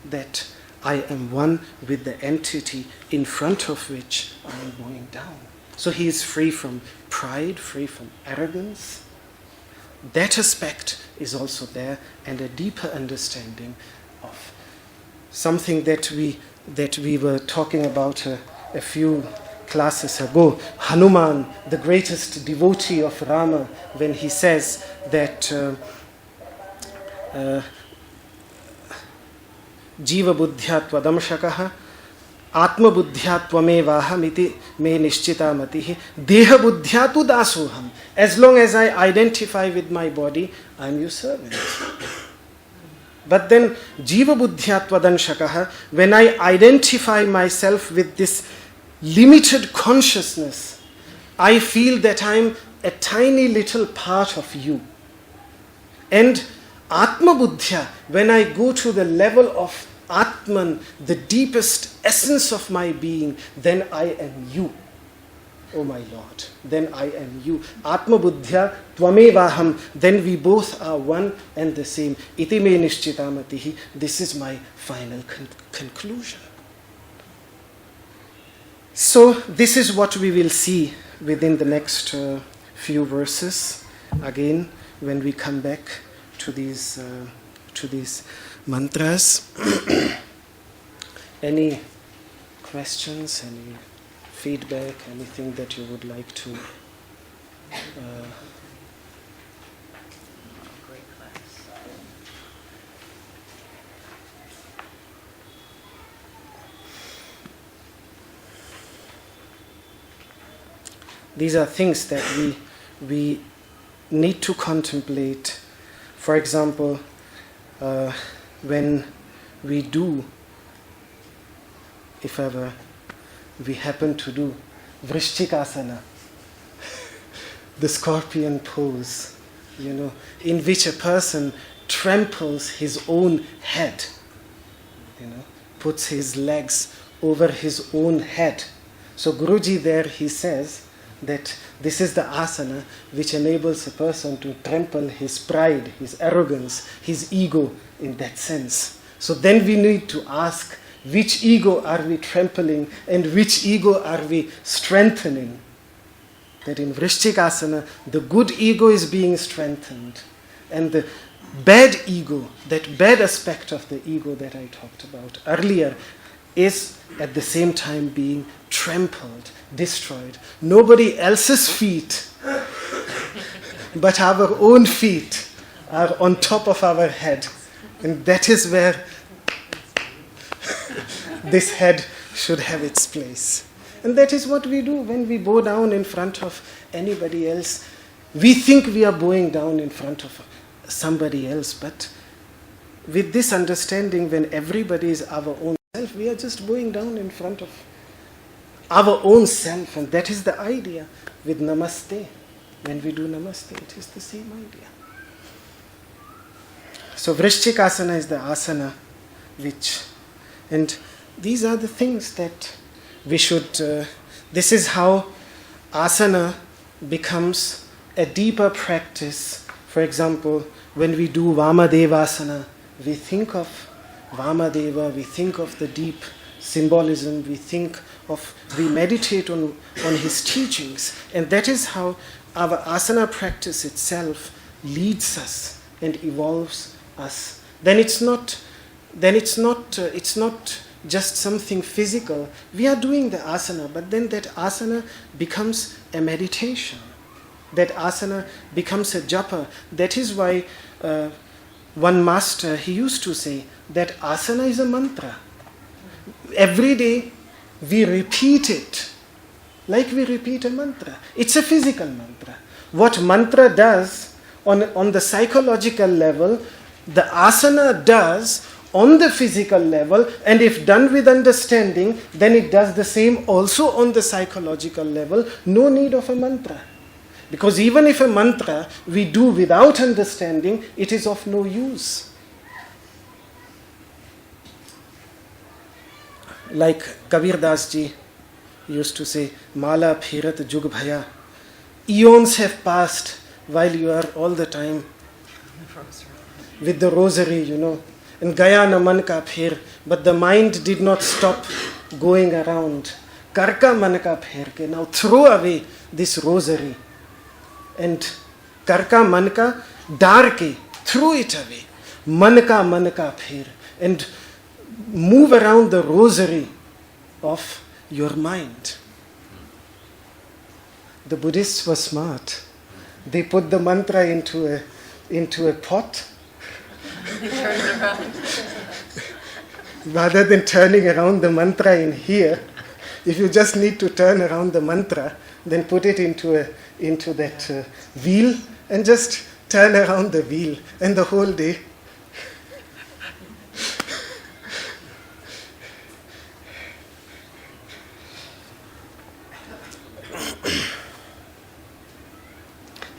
that I am one with the entity in front of which I am going down. So he is free from pride, free from arrogance. That aspect is also there, and a deeper understanding of something that we were talking about a few classes ago. Hanuman, the greatest devotee of Rama, when he says that Jiva buddhya tvadamshakaha atma buddhya tvamevahamiti me nishchita matihi deha buddhya tu dasoham. As long as I identify with my body, I am your servant. But then, Jiva Buddhya Tvadanshakaha, when I identify myself with this limited consciousness, I feel that I am a tiny little part of you. And Atma Buddhya, when I go to the level of Atman, the deepest essence of my being, then I am you. Oh my Lord, then I am you. Atma Buddhya Tvamevaham, then we both are one and the same. Iti me nishchitamatihi, this is my final conclusion. So this is what we will see within the next few verses. Again, when we come back to these mantras. Any questions? Any feedback, anything that you would like to Great class. These are things that we need to contemplate. For example, when we do, if ever we happen to do Vrishchikasana, the scorpion pose, in which a person tramples his own head, puts his legs over his own head, So Guruji there, he says that this is the asana which enables a person to trample his pride, his arrogance, his ego in that sense. So then we need to ask, which ego are we trampling and which ego are we strengthening? That in Vrishchikasana, the good ego is being strengthened, and the bad ego, that bad aspect of the ego that I talked about earlier, is at the same time being trampled, destroyed. Nobody else's feet, but our own feet are on top of our head. And that is where this head should have its place. And that is what we do when we bow down in front of anybody else. We think we are bowing down in front of somebody else, but with this understanding, when everybody is our own self, we are just bowing down in front of our own self. And that is the idea with namaste. When we do namaste, it is the same idea. So Vrishchikasana is the asana and these are the things that we should, this is how asana becomes a deeper practice. For example, when we do Vamadevasana, we think of Vamadeva, we think of the deep symbolism, we meditate on his teachings. And that is how our asana practice itself leads us and evolves us. Then it's not just something physical. We are doing the asana, but then that asana becomes a meditation. That asana becomes a japa. That is why one master, he used to say that asana is a mantra. Every day we repeat it like we repeat a mantra. It's a physical mantra. What mantra does on the psychological level, the asana does on the physical level, and if done with understanding, then it does the same also on the psychological level. No need of a mantra. Because even if a mantra we do without understanding, it is of no use. Like Kabir Das ji used to say, Mala Phirat Jug Bhaya. Eons have passed while you are all the time with the rosary, and Gaya na man ka phir, but the mind did not stop going around. Karka man ka phir ke, now throw away this rosary. And karka man ka dar ke, throw it away. Man ka phir, and move around the rosary of your mind. The Buddhists were smart. They put the mantra into a pot. Rather than turning around the mantra in here, if you just need to turn around the mantra, then put it into that wheel and just turn around the wheel, and the whole day.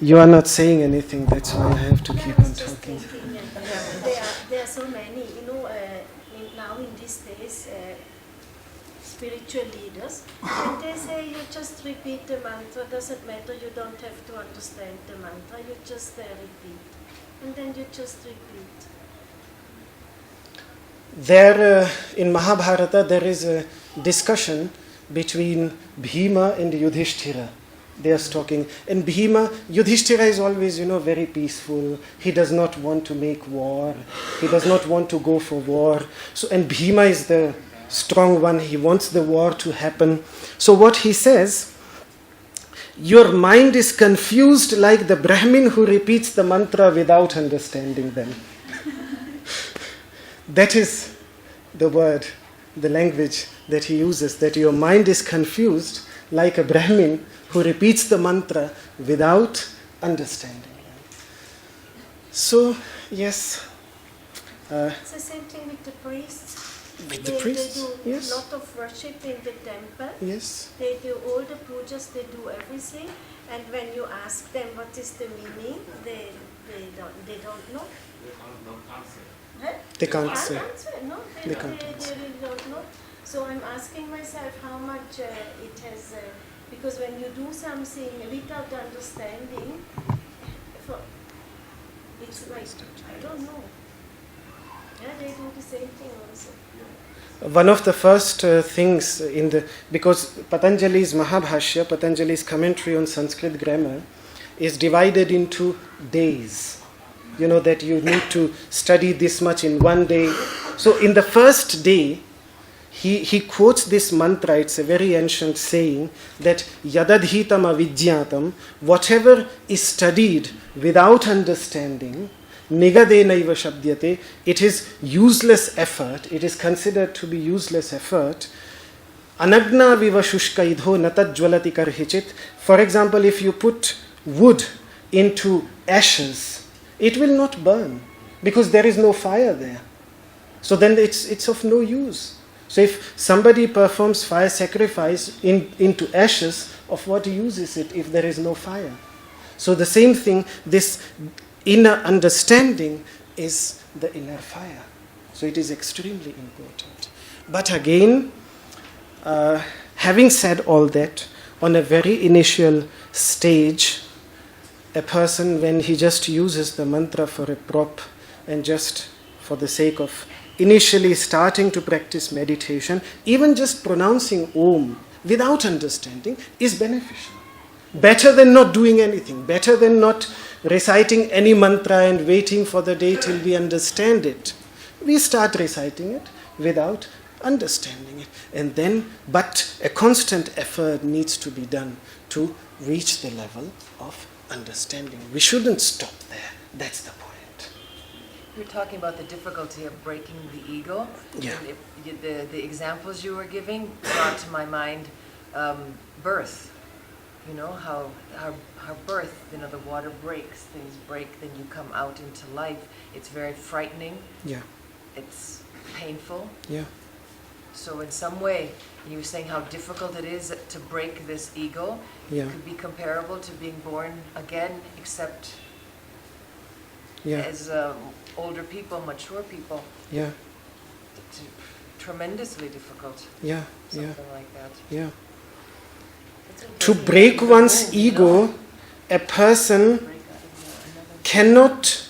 You are not saying anything, that's why I have to keep on talking. There are so many, now in these days, spiritual leaders, and they say you just repeat the mantra, doesn't matter, you don't have to understand the mantra, you just repeat. And then you just repeat. There, in Mahabharata, there is a discussion between Bhima and Yudhishthira. They are talking. And Bhima, Yudhishthira is always, very peaceful. He does not want to make war. He does not want to go for war. So, and Bhima is the strong one. He wants the war to happen. So what he says, your mind is confused like the Brahmin who repeats the mantra without understanding them. That is the word, the language that he uses, that your mind is confused like a Brahmin who repeats the mantra without understanding. So, yes. It's the same thing with the priests. With the priests, they do yes. a lot of worship in the temple. Yes. They do all the pujas, they do everything. And when you ask them what is the meaning, they don't know. They can't say. Answer. No, they really don't know. So I'm asking myself how much it has, because when you do something without understanding, it's like, I don't know. Yeah, they do the same thing also. One of the first things because Patanjali's Mahabhashya, Patanjali's commentary on Sanskrit grammar, is divided into days. You know that you need to study this much in one day. So in the first day, he quotes this mantra. It's a very ancient saying that yadadhitam avidyatam, whatever is studied without understanding, nigadenaiva shabdyate, it is useless effort, it is considered to be useless effort. Anagna viva shushkaidho natajwalati karhichit. For example, if you put wood into ashes, it will not burn because there is no fire there. So then it's of no use. So if somebody performs fire sacrifice into ashes, of what use is it if there is no fire? So the same thing, this inner understanding is the inner fire. So it is extremely important. But again, having said all that, on a very initial stage, a person, when he just uses the mantra for a prop and just for the sake of initially starting to practice meditation, even just pronouncing Om without understanding is beneficial. Better than not doing anything, better than not reciting any mantra and waiting for the day till we understand it. We start reciting it without understanding it. And then, but a constant effort needs to be done to reach the level of understanding. We shouldn't stop there. That's the point. You're talking about the difficulty of breaking the ego. Yeah. And the examples you were giving brought to my mind birth. You know, how birth, you know, the water breaks, things break, then you come out into life. It's very frightening. Yeah. It's painful. Yeah. So in some way, you were saying how difficult it is to break this ego. Yeah. It could be comparable to being born again, except as older people, mature people. Yeah. Tremendously difficult. Yeah. Something like that. Yeah. To break one's ego, a person cannot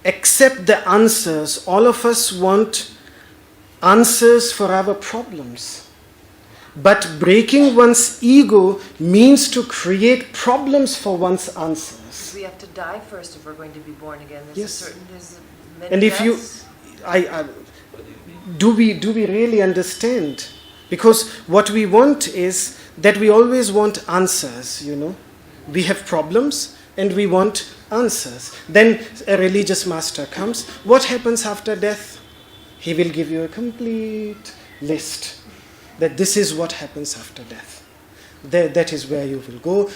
accept the answers. All of us want answers for our problems. But breaking one's ego means to create problems for one's answers. We have to die first if we're going to be born again. Yes. There's many And if deaths. do we really understand? Because what we want is that we always want answers, you know. We have problems and we want answers. Then a religious master comes. What happens after death? He will give you a complete list that this is what happens after death. That is where you will go.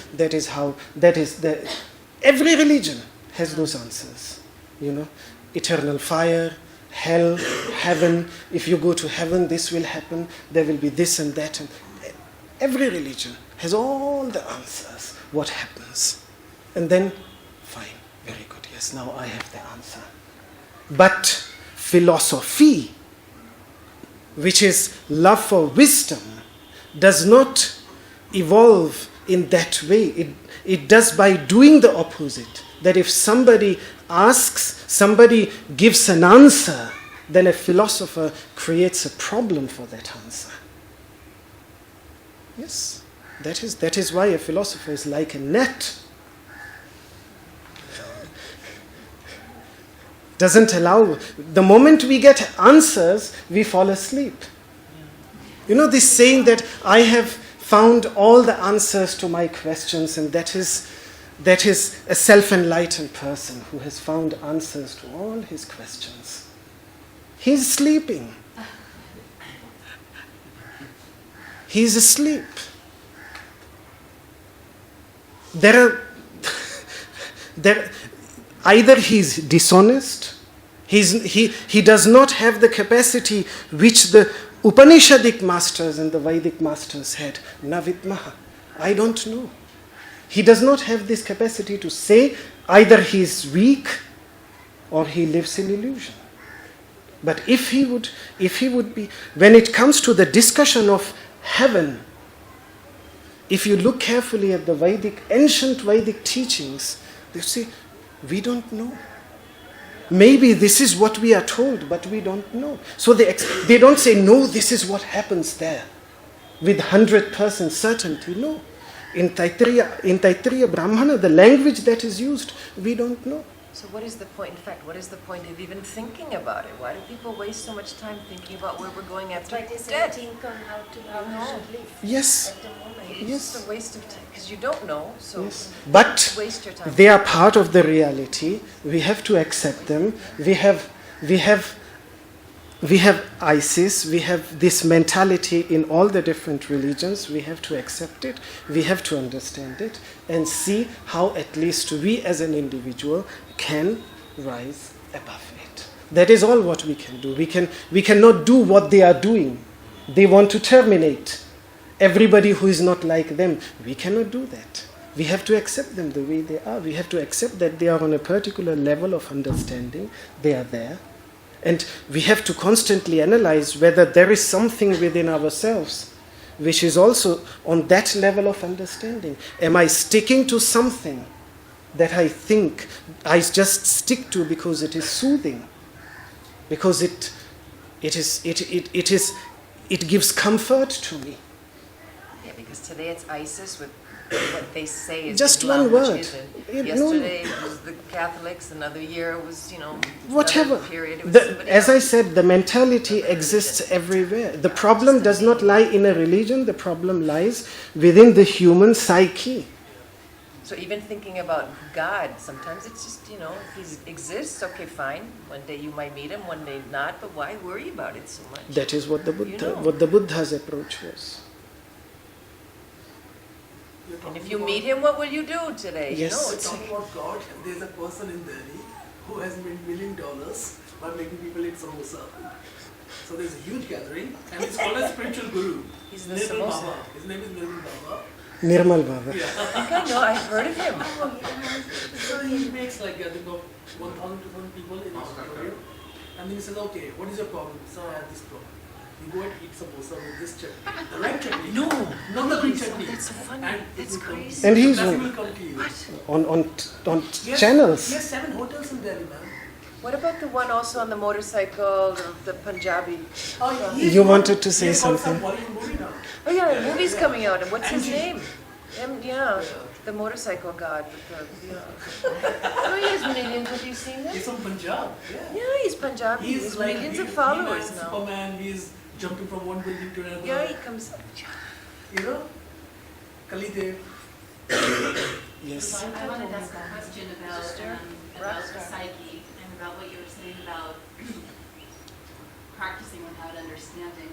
Every religion has those answers, you know. Eternal fire, hell, heaven. If you go to heaven, this will happen. There will be this and that. And every religion has all the answers. What happens? And then, fine, very good. Yes, now I have the answer. But philosophy, which is love for wisdom, does not evolve in that way. It does by doing the opposite. That if somebody asks, somebody gives an answer, then a philosopher creates a problem for that answer. Yes, that is why a philosopher is like a net. Doesn't allow, the moment we get answers, we fall asleep. You know this saying that I have found all the answers to my questions, and that is a self-enlightened person who has found answers to all his questions. He's sleeping. He's asleep. Either he's dishonest, he does not have the capacity which the Upanishadic masters and the Vedic masters had. Navitmaha. I don't know. He does not have this capacity to say either he is weak or he lives in illusion. But if he would be, when it comes to the discussion of heaven, if you look carefully at the ancient Vedic teachings, they say, we don't know. Maybe this is what we are told, but we don't know. So they don't say, no, this is what happens there, with 100% certainty. No. In Taittiriya Brahmana, the language that is used, we don't know. So what is the point, in fact, what is the point of even thinking about it? Why do people waste so much time thinking about where we're going after But it's a death? think on how we should live Yes. at the moment. It's just a waste of time, because you don't know, so Yes. But waste your time. they are part of the reality. We have to accept them. We have ISIS. We have this mentality in all the different religions. We have to accept it. We have to understand it and see how at least we as an individual can rise above it. That is all what we can do. We cannot do what they are doing. They want to terminate everybody who is not like them. We cannot do that. We have to accept them the way they are. We have to accept that they are on a particular level of understanding. They are there. And we have to constantly analyze whether there is something within ourselves which is also on that level of understanding. Am I sticking to something that I think I just stick to because it is soothing, because it gives comfort to me? Yeah, because today it's ISIS with what they say is Just Islam, one which word. isn't. Yesterday it was the Catholics, another year it was, Whatever. another period, it was somebody As I else. said, the mentality exists everywhere. The problem does not lie in a religion. The problem lies within the human psyche. So even thinking about God, sometimes it's just, if he exists, okay, fine. One day you might meet him, one day not, but why worry about it so much? That is what the Buddha's approach was. And if you meet him, what will you do today? Yes. It's Talking about God, there's a person in Delhi who has made $1 million by making people eat samosa. So there's a huge gathering, and he's called a spiritual guru. He's the Nirmal samosa. Baba. His name is Nirmal Baba. Nirmal Baba. I think I know, I've heard of him. So he makes like I think of 1,000 to 2,000 people in his auditorium, and then he says, "Okay, what is your problem?" So I have this problem. You go and eat samosa with this chutney, the red chutney. No, not the green chutney. That's so funny. And That's it will come. crazy. And he's Nothing will come to you. on He has- channels. He has 7 hotels in Delhi, man. What about the one also on the motorcycle, the Punjabi? Oh, You wanted to say he has got something. some Bollywood movie now. Oh yeah, the movie's coming out, and what's his MG. name? Yeah, the motorcycle god. Oh, he has millions. Have you seen He's him? from Punjab. Yeah. Yeah, he's Punjabi. He has millions of followers now. Superman. He's jumping from one building to another. Yeah, he comes. You know, Kalidev. Yes. So I wanted to ask a question about the psyche and about what you were saying about practicing without understanding.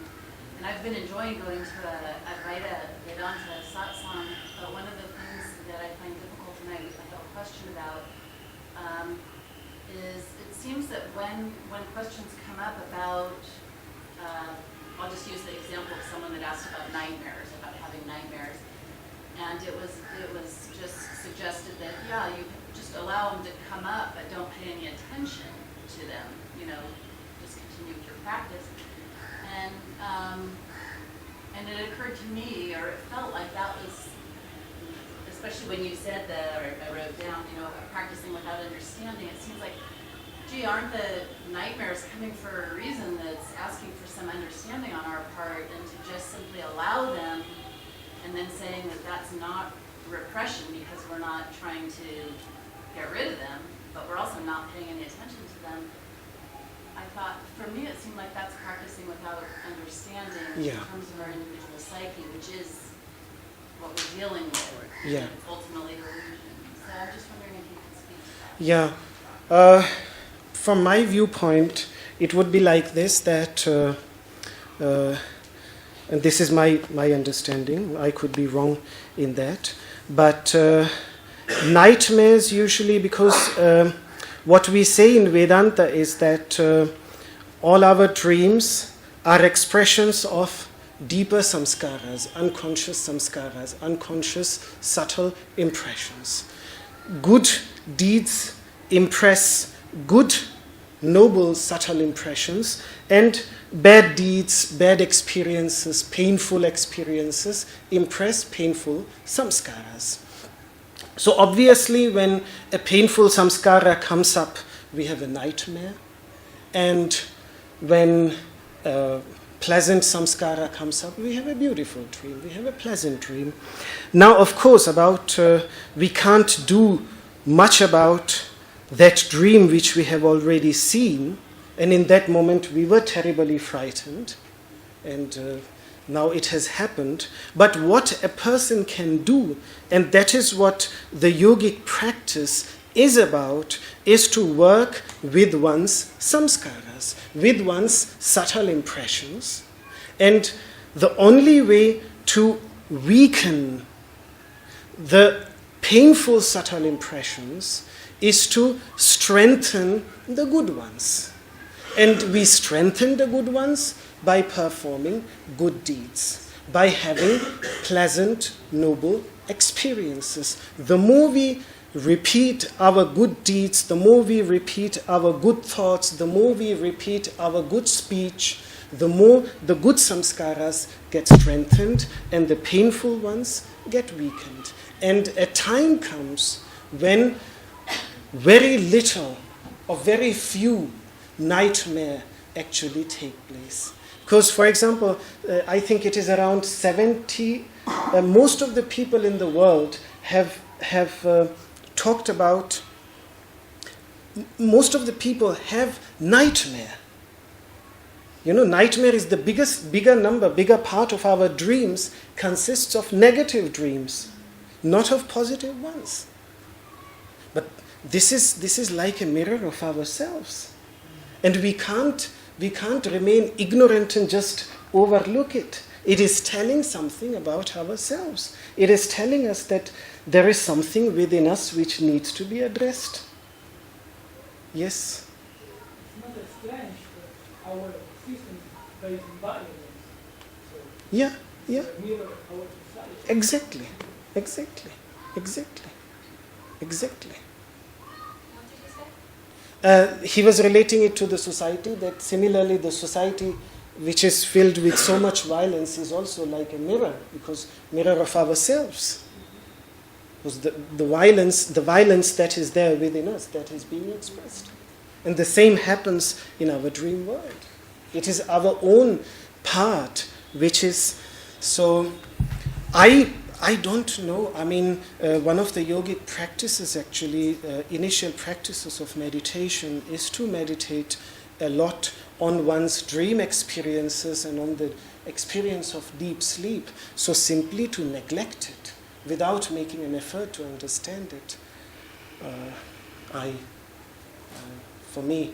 And I've been enjoying going to a Advaita Vedanta satsang, but one of the things that I find difficult and I have a question about is it seems that when questions come up about, I'll just use the example of someone that asked about nightmares, about having nightmares. And it was just suggested that, yeah, you just allow them to come up, but don't pay any attention to them, just continue with your practice. And it occurred to me, or it felt like that was, especially when you said that, or I wrote down, practicing without understanding, it seems like, gee, aren't the nightmares coming for a reason that's asking for some understanding on our part, and to just simply allow them, and then saying that that's not repression because we're not trying to get rid of them, but we're also not paying any attention to them. I thought, for me, it seemed like that's practicing without understanding in terms of our individual psyche, which is what we're dealing with. Yeah. It's ultimately illusion. So I'm just wondering if you could speak to that. Yeah. From my viewpoint, it would be like this, that, and this is my understanding, I could be wrong in that, but nightmares usually, because what we say in Vedanta is that all our dreams are expressions of deeper samskaras, unconscious subtle impressions. Good deeds impress good noble, subtle impressions, and bad deeds, bad experiences, painful experiences impress painful samskaras. So obviously when a painful samskara comes up, we have a nightmare. And when a pleasant samskara comes up, we have a beautiful dream, we have a pleasant dream. Now, of course, we can't do much about that dream which we have already seen, and in that moment we were terribly frightened, and now it has happened. But what a person can do, and that is what the yogic practice is about, is to work with one's samskaras, with one's subtle impressions. And the only way to weaken the painful subtle impressions is to strengthen the good ones. And we strengthen the good ones by performing good deeds, by having pleasant, noble experiences. The more we repeat our good deeds, the more we repeat our good thoughts, the more we repeat our good speech, the more the good samskaras get strengthened and the painful ones get weakened. And a time comes when very little or very few nightmare actually take place. Because, for example, I think it is around 70, most of the people in the world have talked about, most of the people have nightmare. You know, nightmare is the bigger part of our dreams consists of negative dreams, not of positive ones. But this is like a mirror of ourselves. And we can't remain ignorant and just overlook it. It is telling something about ourselves. It is telling us that there is something within us which needs to be addressed. Yes? It's not that strange that our existence is based on violence. So Yeah. it's a mirror of our society. Exactly. What did you say? He was relating it to the society, that similarly the society which is filled with so much violence is also like a mirror, because mirror of ourselves. Because the violence that is there within us, that is being expressed. And the same happens in our dream world. It is our own part which is, so I don't know. I mean, one of the yogic practices actually, initial practices of meditation, is to meditate a lot on one's dream experiences and on the experience of deep sleep. So simply to neglect it without making an effort to understand it, for me,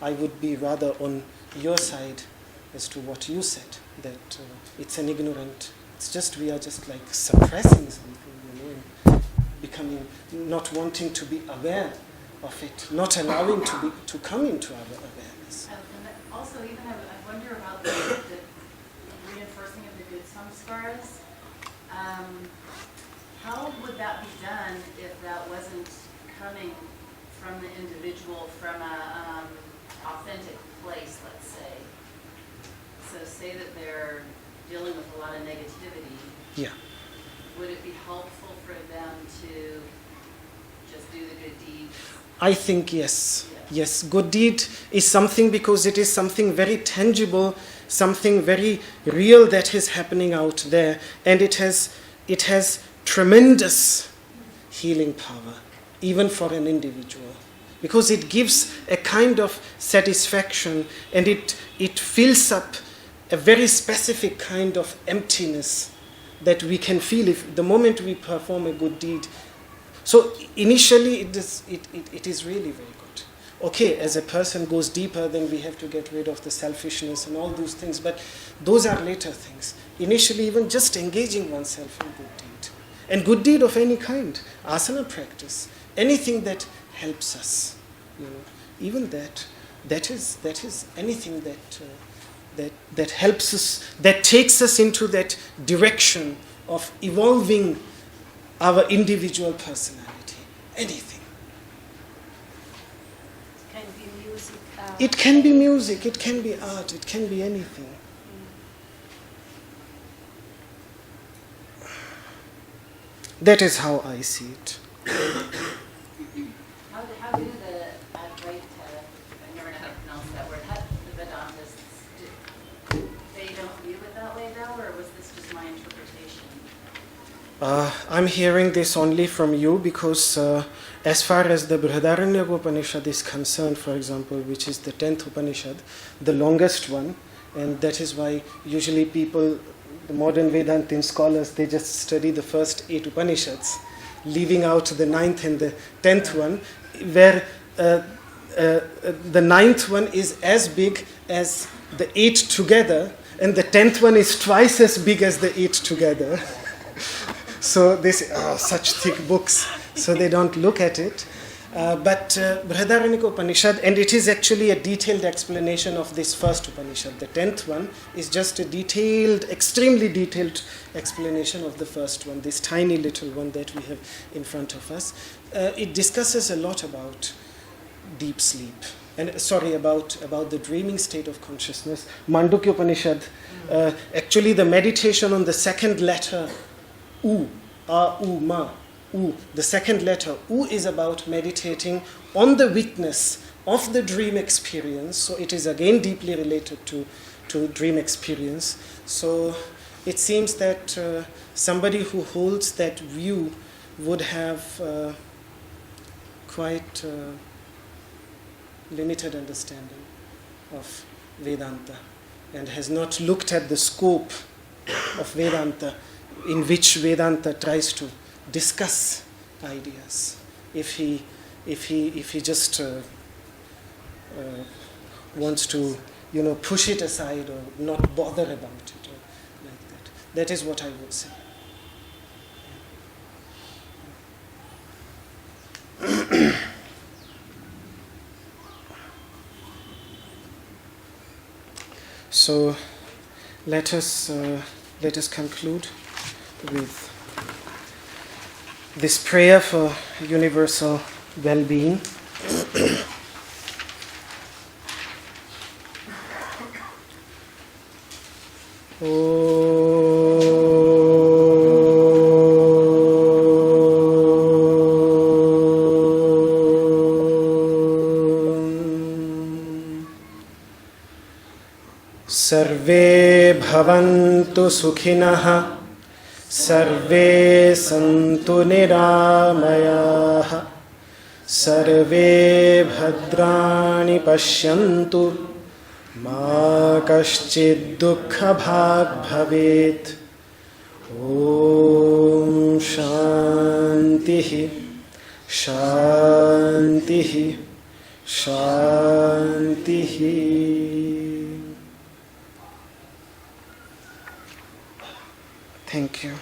I would be rather on your side as to what you said, that it's an ignorant. It's just, we are just like suppressing something, you know, and becoming, not wanting to be aware of it, not allowing to come into our awareness. And also, even I wonder about the reinforcing of the good samskaras. How would that be done if that wasn't coming from the individual, from a authentic place, let's say? So say that they're dealing with a lot of negativity. Yeah. Would it be helpful for them to just do the good deeds? I think yes. Yes, good deed is something, because it is something very tangible, something very real that is happening out there, and it has tremendous healing power, even for an individual, because it gives a kind of satisfaction, and it fills up a very specific kind of emptiness that we can feel if the moment we perform a good deed. So initially it is really very good. Okay, as a person goes deeper, then we have to get rid of the selfishness and all those things, but those are later things. Initially, even just engaging oneself in good deed. And good deed of any kind, asana practice, anything that helps us, you know, even that is anything that helps us, that takes us into that direction of evolving our individual personality. Anything. Can be music, art, It can be music, it can be art, it can be anything. That is how I see it. How do the Advaita, I never know how to pronounce that word, how do the Vedantists, they don't view it that way though, or was this just my interpretation? I'm hearing this only from you because as far as the Brihadaranyaka Upanishad is concerned, for example, which is the 10th Upanishad, the longest one, and that is why usually people, the modern Vedantin scholars, they just study the first 8 Upanishads, leaving out the 9th and the 10th one, where the 9th one is as big as the 8 together, and the 10th one is twice as big as the 8 together. So they say, oh, such thick books, so they don't look at it. But Brihadaranyaka Upanishad, and it is actually a detailed explanation of this first Upanishad. The 10th one is just a detailed, extremely detailed explanation of the first one, this tiny little one that we have in front of us. It discusses a lot about deep sleep, and about the dreaming state of consciousness. Mandukya Upanishad, actually the meditation on the second letter, U, A, U, Ma, U, the second letter, U, is about meditating on the witness of the dream experience. So it is again deeply related to dream experience. So it seems that somebody who holds that view would have quite limited understanding of Vedanta and has not looked at the scope of Vedanta, in which Vedanta tries to discuss ideas. If he just wants to, push it aside or not bother about it or like that. That is what I would say. So let us conclude with this prayer for universal well-being. Sarve bhavantu sukhinah, sarve santu niramayah, sarve bhadrani pashyantu, ma kaschid dukkha bhag bhavet. Om Shantihi, Shantihi, Shantihi. Thank you.